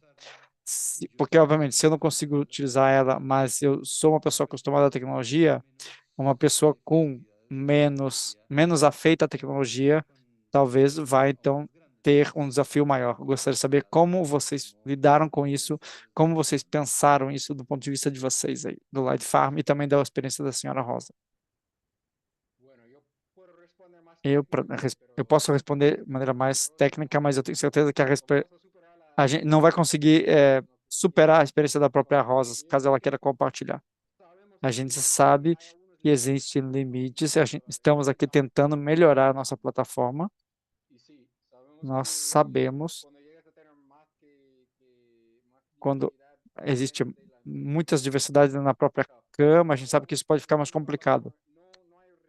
Porque, obviamente, se eu não consigo utilizar ela, mas eu sou uma pessoa acostumada à tecnologia, uma pessoa com menos afeita à tecnologia, talvez vai, então, ter um desafio maior. Eu gostaria de saber como vocês lidaram com isso, como vocês pensaram isso do ponto de vista de vocês aí, do Light Farm e também da experiência da senhora Rosa. Eu posso responder de maneira mais técnica, mas eu tenho certeza que a gente não vai conseguir superar a experiência da própria Rosa, caso ela queira compartilhar. A gente sabe que existem limites, estamos aqui tentando melhorar a nossa plataforma. Nós sabemos quando existe muitas diversidades na própria cama, a gente sabe que isso pode ficar mais complicado,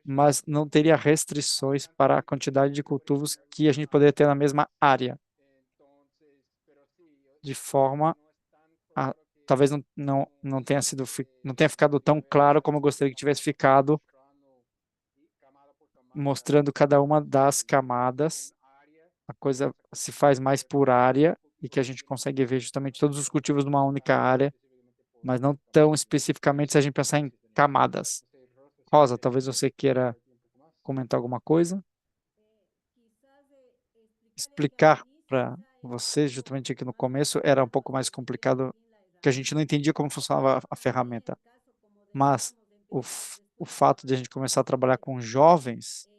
mas não teria restrições para a quantidade de cultivos que a gente poderia ter na mesma área, de forma a talvez não tenha não tenha ficado tão claro como eu gostaria que tivesse ficado, mostrando cada uma das camadas. A coisa se faz mais por área e que a gente consegue ver justamente todos os cultivos numa única área, mas não tão especificamente se a gente pensar em camadas. Rosa, talvez você queira comentar alguma coisa, explicar para você, justamente aqui no começo, era um pouco mais complicado, que a gente não entendia como funcionava a ferramenta, mas o fato de a gente começar a trabalhar com jovens,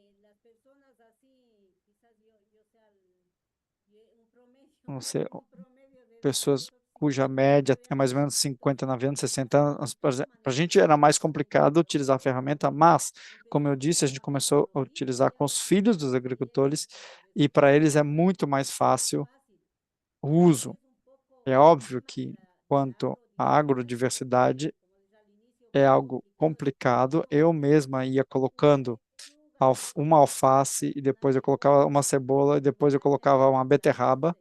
não sei, pessoas cuja média é mais ou menos 50, 90, 60 anos. Para a gente era mais complicado utilizar a ferramenta, mas, como eu disse, a gente começou a utilizar com os filhos dos agricultores e para eles é muito mais fácil o uso. É óbvio que, quanto à agrodiversidade, é algo complicado. Eu mesma ia colocando uma alface e depois eu colocava uma cebola e depois eu colocava uma beterraba.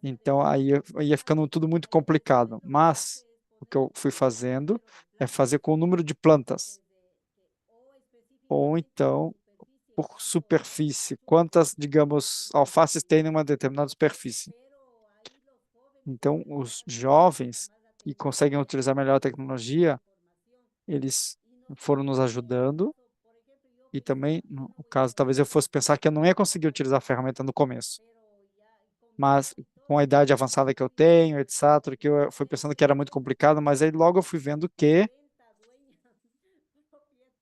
Então aí ia ficando tudo muito complicado. Mas o que eu fui fazendo é fazer com o número de plantas, ou então por superfície. Quantas, digamos, alfaces tem numa determinada superfície? Então, os jovens que conseguem utilizar melhor a tecnologia, eles foram nos ajudando. E também, no caso, talvez eu fosse pensar que eu não ia conseguir utilizar a ferramenta no começo, mas com a idade avançada que eu tenho, etc., que eu fui pensando que era muito complicado, mas aí logo eu fui vendo que,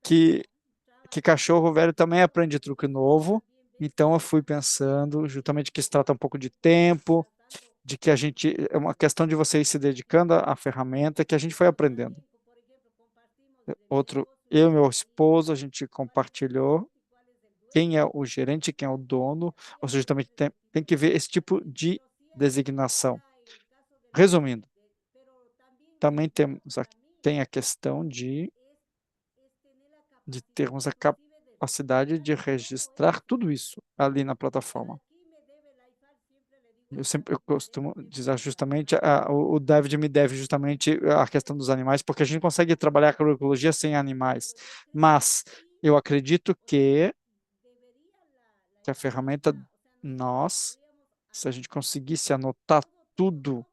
que cachorro velho também aprende truque novo, então eu fui pensando justamente que se trata um pouco de tempo, de que a gente, é uma questão de você ir se dedicando à ferramenta que a gente foi aprendendo. Eu e meu esposo, a gente compartilhou quem é o gerente, quem é o dono, ou seja, também tem que ver esse tipo de designação. Resumindo, também tem a questão de termos a capacidade de registrar tudo isso ali na plataforma. Eu costumo dizer justamente, o David me deve justamente a questão dos animais, porque a gente consegue trabalhar com agroecologia sem animais, mas eu acredito que a ferramenta, nós, se a gente conseguisse anotar tudo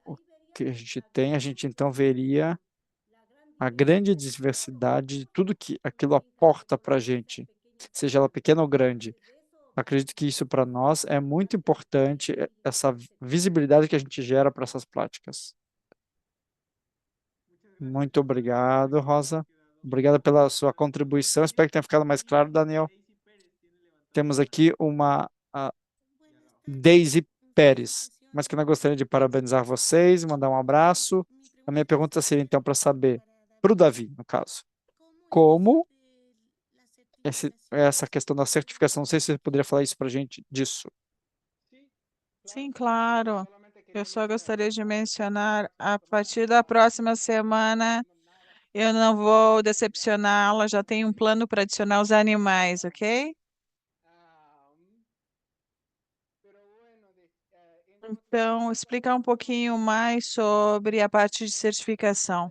o que a gente tem, a gente então veria a grande diversidade de tudo que aquilo aporta para a gente, seja ela pequena ou grande. Acredito que isso para nós é muito importante, essa visibilidade que a gente gera para essas práticas. Muito obrigado, Rosa. Obrigado pela sua contribuição. Espero que tenha ficado mais claro, Daniel. Temos aqui a Daisy Pérez, mas que eu gostaria de parabenizar vocês, mandar um abraço. A minha pergunta seria então para saber, para o Davi, no caso, como essa questão da certificação, não sei se você poderia falar isso para a gente disso. Sim, claro. Eu só gostaria de mencionar, a partir da próxima semana, eu não vou decepcioná-la, já tenho um plano para adicionar os animais, ok? Então, explicar um pouquinho mais sobre a parte de certificação.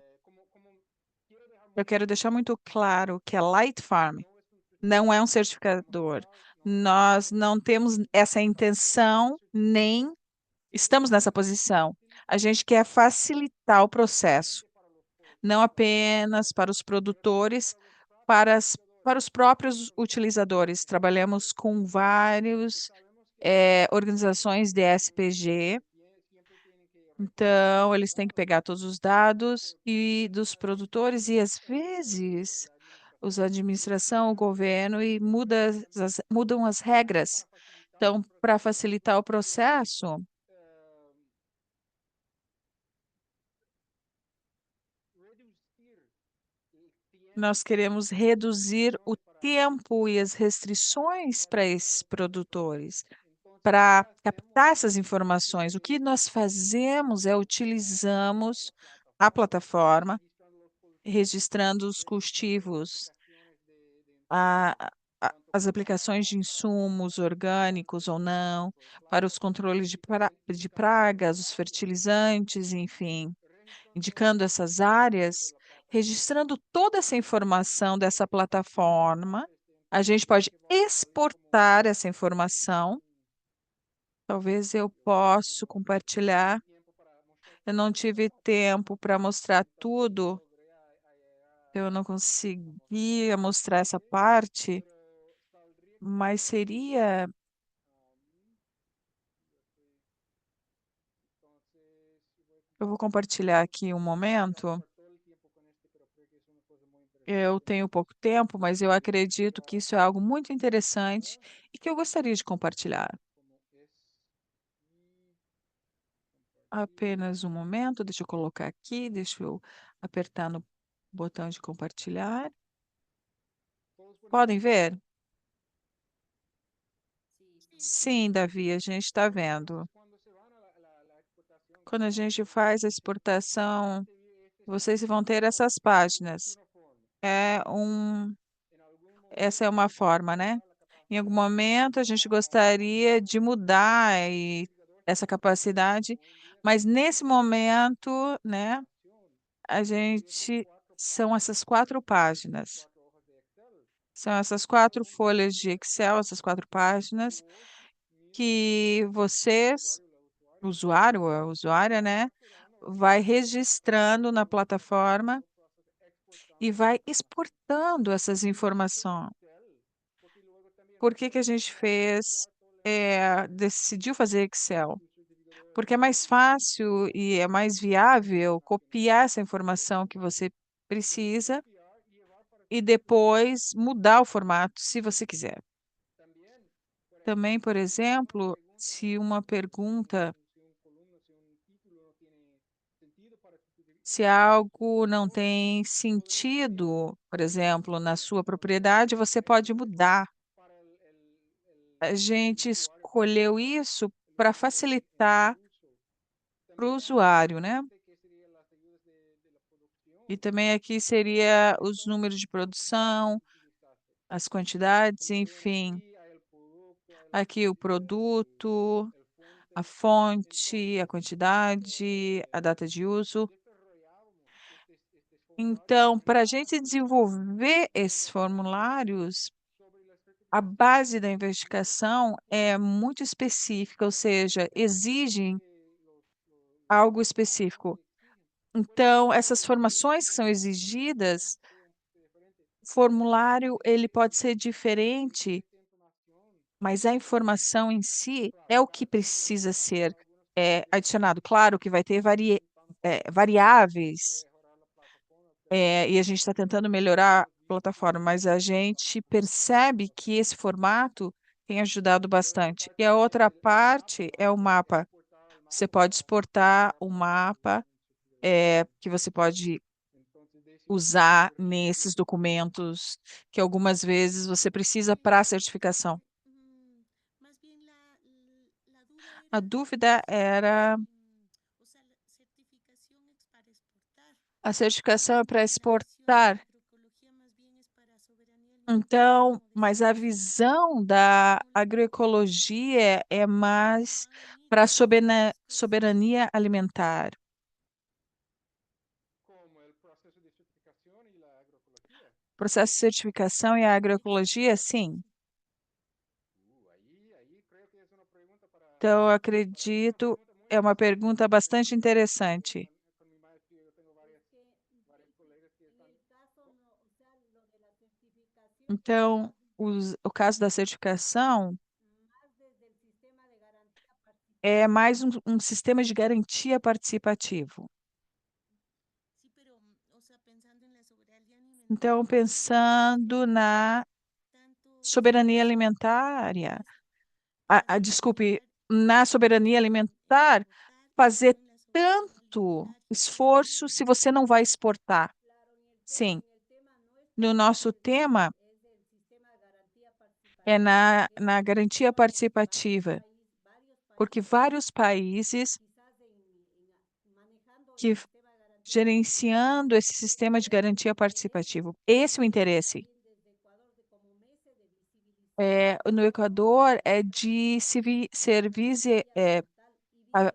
Eu quero deixar muito claro que a Light Farm não é um certificador. Nós não temos essa intenção, nem estamos nessa posição. A gente quer facilitar o processo, não apenas para os produtores, para os próprios utilizadores. Trabalhamos com vários organizações de SPG, então eles têm que pegar todos os dados e dos produtores e às vezes os administração, o governo e mudam as regras. Então, para facilitar o processo, nós queremos reduzir o tempo e as restrições para esses produtores, para captar essas informações. O que nós fazemos é utilizamos a plataforma, registrando os cultivos, as aplicações de insumos orgânicos ou não, para os controles de pragas, os fertilizantes, enfim, indicando essas áreas, registrando toda essa informação dessa plataforma. A gente pode exportar essa informação. Talvez eu possa compartilhar. Eu não tive tempo para mostrar tudo. Eu não conseguia mostrar essa parte, mas seria. Eu vou compartilhar aqui um momento. Eu tenho pouco tempo, mas eu acredito que isso é algo muito interessante e que eu gostaria de compartilhar. Apenas um momento, deixa eu colocar aqui, deixa eu apertar no botão de compartilhar. Podem ver? Sim, Davi, a gente está vendo. Quando a gente faz a exportação, vocês vão ter essas páginas. É um, essa é uma forma, né? Em algum momento a gente gostaria de mudar essa capacidade, mas nesse momento, né, a gente são essas 4 páginas. São essas 4 folhas de Excel, essas 4 páginas que vocês, o usuário ou a usuária, né, vai registrando na plataforma e vai exportando essas informações. Por que que a gente decidiu fazer Excel? Porque é mais fácil e é mais viável copiar essa informação que você precisa e depois mudar o formato, se você quiser. Também, por exemplo, se uma pergunta, se algo não tem sentido, por exemplo, na sua propriedade, você pode mudar. A gente escolheu isso para facilitar para o usuário, né? E também aqui seria os números de produção, as quantidades, enfim. Aqui o produto, a fonte, a quantidade, a data de uso. Então, para a gente desenvolver esses formulários, a base da investigação é muito específica, ou seja, exigem algo específico. Então, essas formações que são exigidas, o formulário ele pode ser diferente, mas a informação em si é o que precisa ser adicionado. Claro que vai ter variáveis, e a gente está tentando melhorar a plataforma, mas a gente percebe que esse formato tem ajudado bastante. E a outra parte é o mapa. Você pode exportar o mapa, que você pode usar nesses documentos que algumas vezes você precisa para a certificação. A dúvida era a certificação é para exportar. Então, mas a visão da agroecologia é mais para a soberania alimentar. Processo de certificação e a agroecologia, sim. Então, eu acredito, é uma pergunta bastante interessante. Então, o caso da certificação é mais um sistema de garantia participativo. Então, pensando na soberania alimentária, desculpe, na soberania alimentar, fazer tanto esforço se você não vai exportar. Sim, no nosso tema é na garantia participativa, porque vários países que gerenciando esse sistema de garantia participativo. Esse é o interesse. No Equador é de a-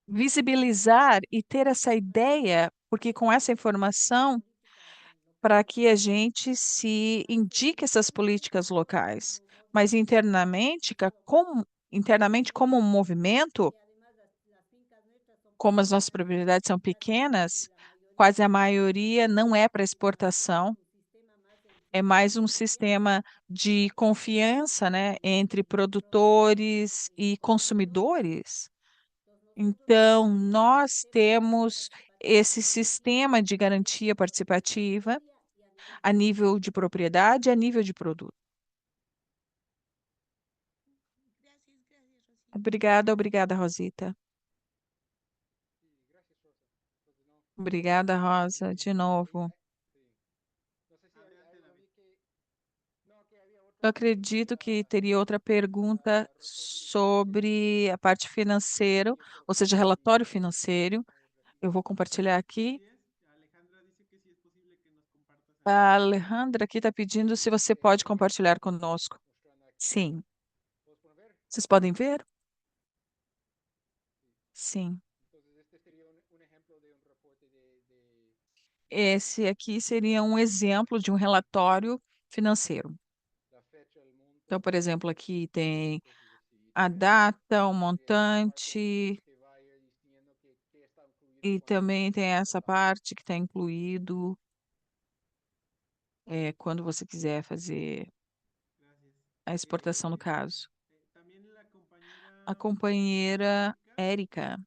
visibilizar e ter essa ideia, porque com essa informação, para que a gente se indique essas políticas locais, mas internamente como um movimento, como as nossas propriedades são pequenas, quase a maioria não é para exportação, é mais um sistema de confiança, né, entre produtores e consumidores. Então, nós temos esse sistema de garantia participativa a nível de propriedade, a nível de produto. Obrigada, obrigada, Rosita. Obrigada, Rosa, de novo. Eu acredito que teria outra pergunta sobre a parte financeira, ou seja, relatório financeiro. Eu vou compartilhar aqui. A Alejandra aqui está pedindo se você pode compartilhar conosco. Sim. Vocês podem ver? Sim. Esse aqui seria um exemplo de um relatório financeiro. Então, por exemplo, aqui tem a data, o montante, e também tem essa parte que está incluído quando você quiser fazer a exportação, no caso. A companheira Érica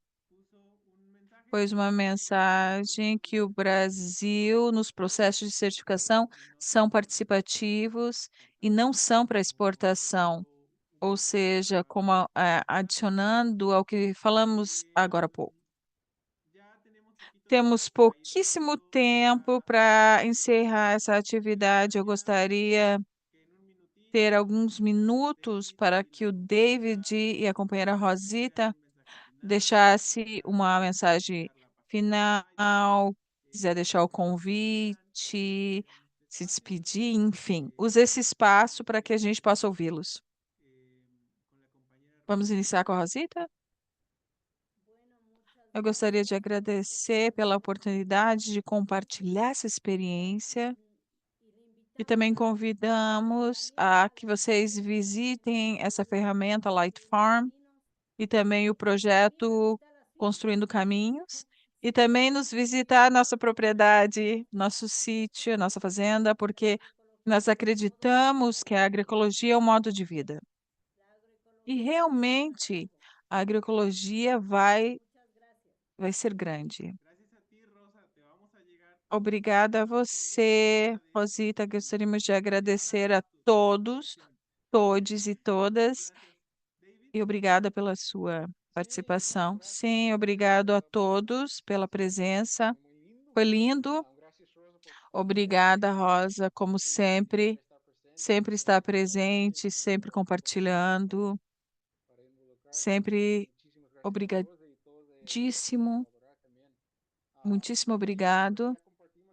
pôs uma mensagem que o Brasil, nos processos de certificação, são participativos e não são para exportação, ou seja, como adicionando ao que falamos agora há pouco. Temos pouquíssimo tempo para encerrar essa atividade. Eu gostaria ter alguns minutos para que o David e a companheira Rosita deixasse uma mensagem final, quiser deixar o convite, se despedir, enfim. Use esse espaço para que a gente possa ouvi-los. Vamos iniciar com a Rosita? Eu gostaria de agradecer pela oportunidade de compartilhar essa experiência e também convidamos a que vocês visitem essa ferramenta Light Farm e também o projeto Construindo Caminhos e também nos visitar nossa propriedade, nosso sítio, nossa fazenda, porque nós acreditamos que a agroecologia é um modo de vida. E realmente a agroecologia vai ser grande. Obrigada a você, Rosita. Gostaríamos de agradecer a todos, todes e todas, e obrigada pela sua participação. Sim, obrigado a todos pela presença. Foi lindo. Obrigada, Rosa, como sempre, sempre está presente, sempre compartilhando, sempre obrigadíssimo, muitíssimo obrigado.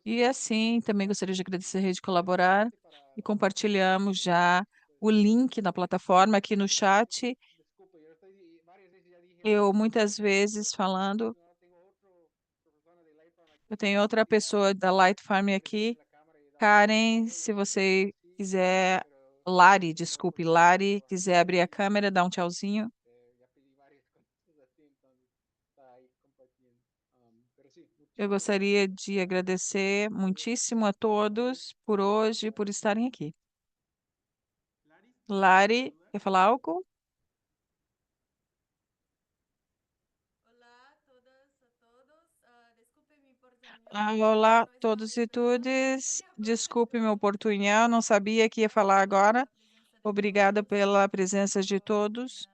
E assim, também gostaria de agradecer a Rede Colaborar e compartilhamos já o link da plataforma aqui no chat. Eu muitas vezes falando, eu tenho outra pessoa da Light Farm aqui, Karen, se você quiser, Lari, desculpe, Lari, quiser abrir a câmera, dar um tchauzinho. Eu gostaria de agradecer muitíssimo a todos por hoje, por estarem aqui. Lari, quer falar algo? Olá, todos e todas. Desculpe meu portunhol, não sabia que ia falar agora. Obrigada pela presença de todos.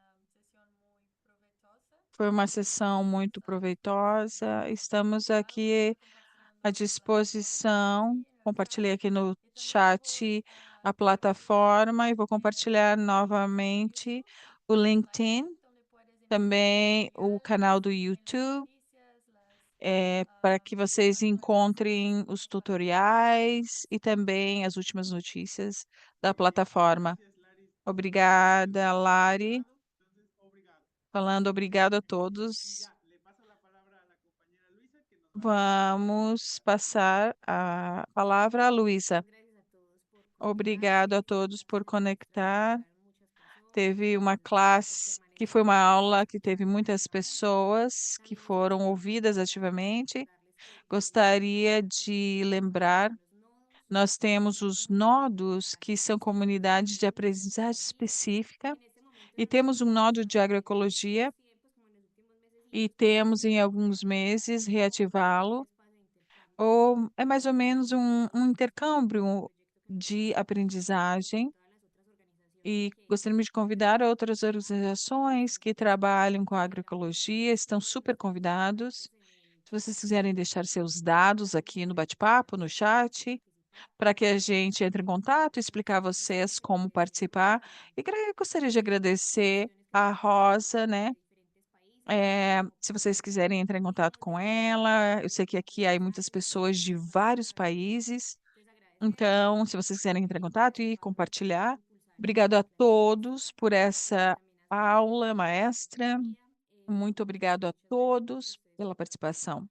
Foi uma sessão muito proveitosa. Estamos aqui à disposição. Compartilhei aqui no chat a plataforma e vou compartilhar novamente o LinkedIn, também o canal do YouTube, para que vocês encontrem os tutoriais e também as últimas notícias da plataforma. Obrigada, Lari. Falando obrigado a todos. Vamos passar a palavra à Luísa. Obrigado a todos por conectar. Teve uma classe que foi uma aula que teve muitas pessoas que foram ouvidas ativamente. Gostaria de lembrar, nós temos os nodos, que são comunidades de aprendizagem específica, e temos um nodo de agroecologia, e temos em alguns meses reativá-lo, ou é mais ou menos um intercâmbio de aprendizagem. E gostaríamos de convidar outras organizações que trabalham com agroecologia, estão super convidados. Se vocês quiserem deixar seus dados aqui no bate-papo, no chat, para que a gente entre em contato, explicar a vocês como participar. E gostaria de agradecer a Rosa, né? Se vocês quiserem entrar em contato com ela, eu sei que aqui há muitas pessoas de vários países, então, se vocês quiserem entrar em contato e compartilhar, obrigado a todos por essa aula maestra. Muito obrigado a todos pela participação.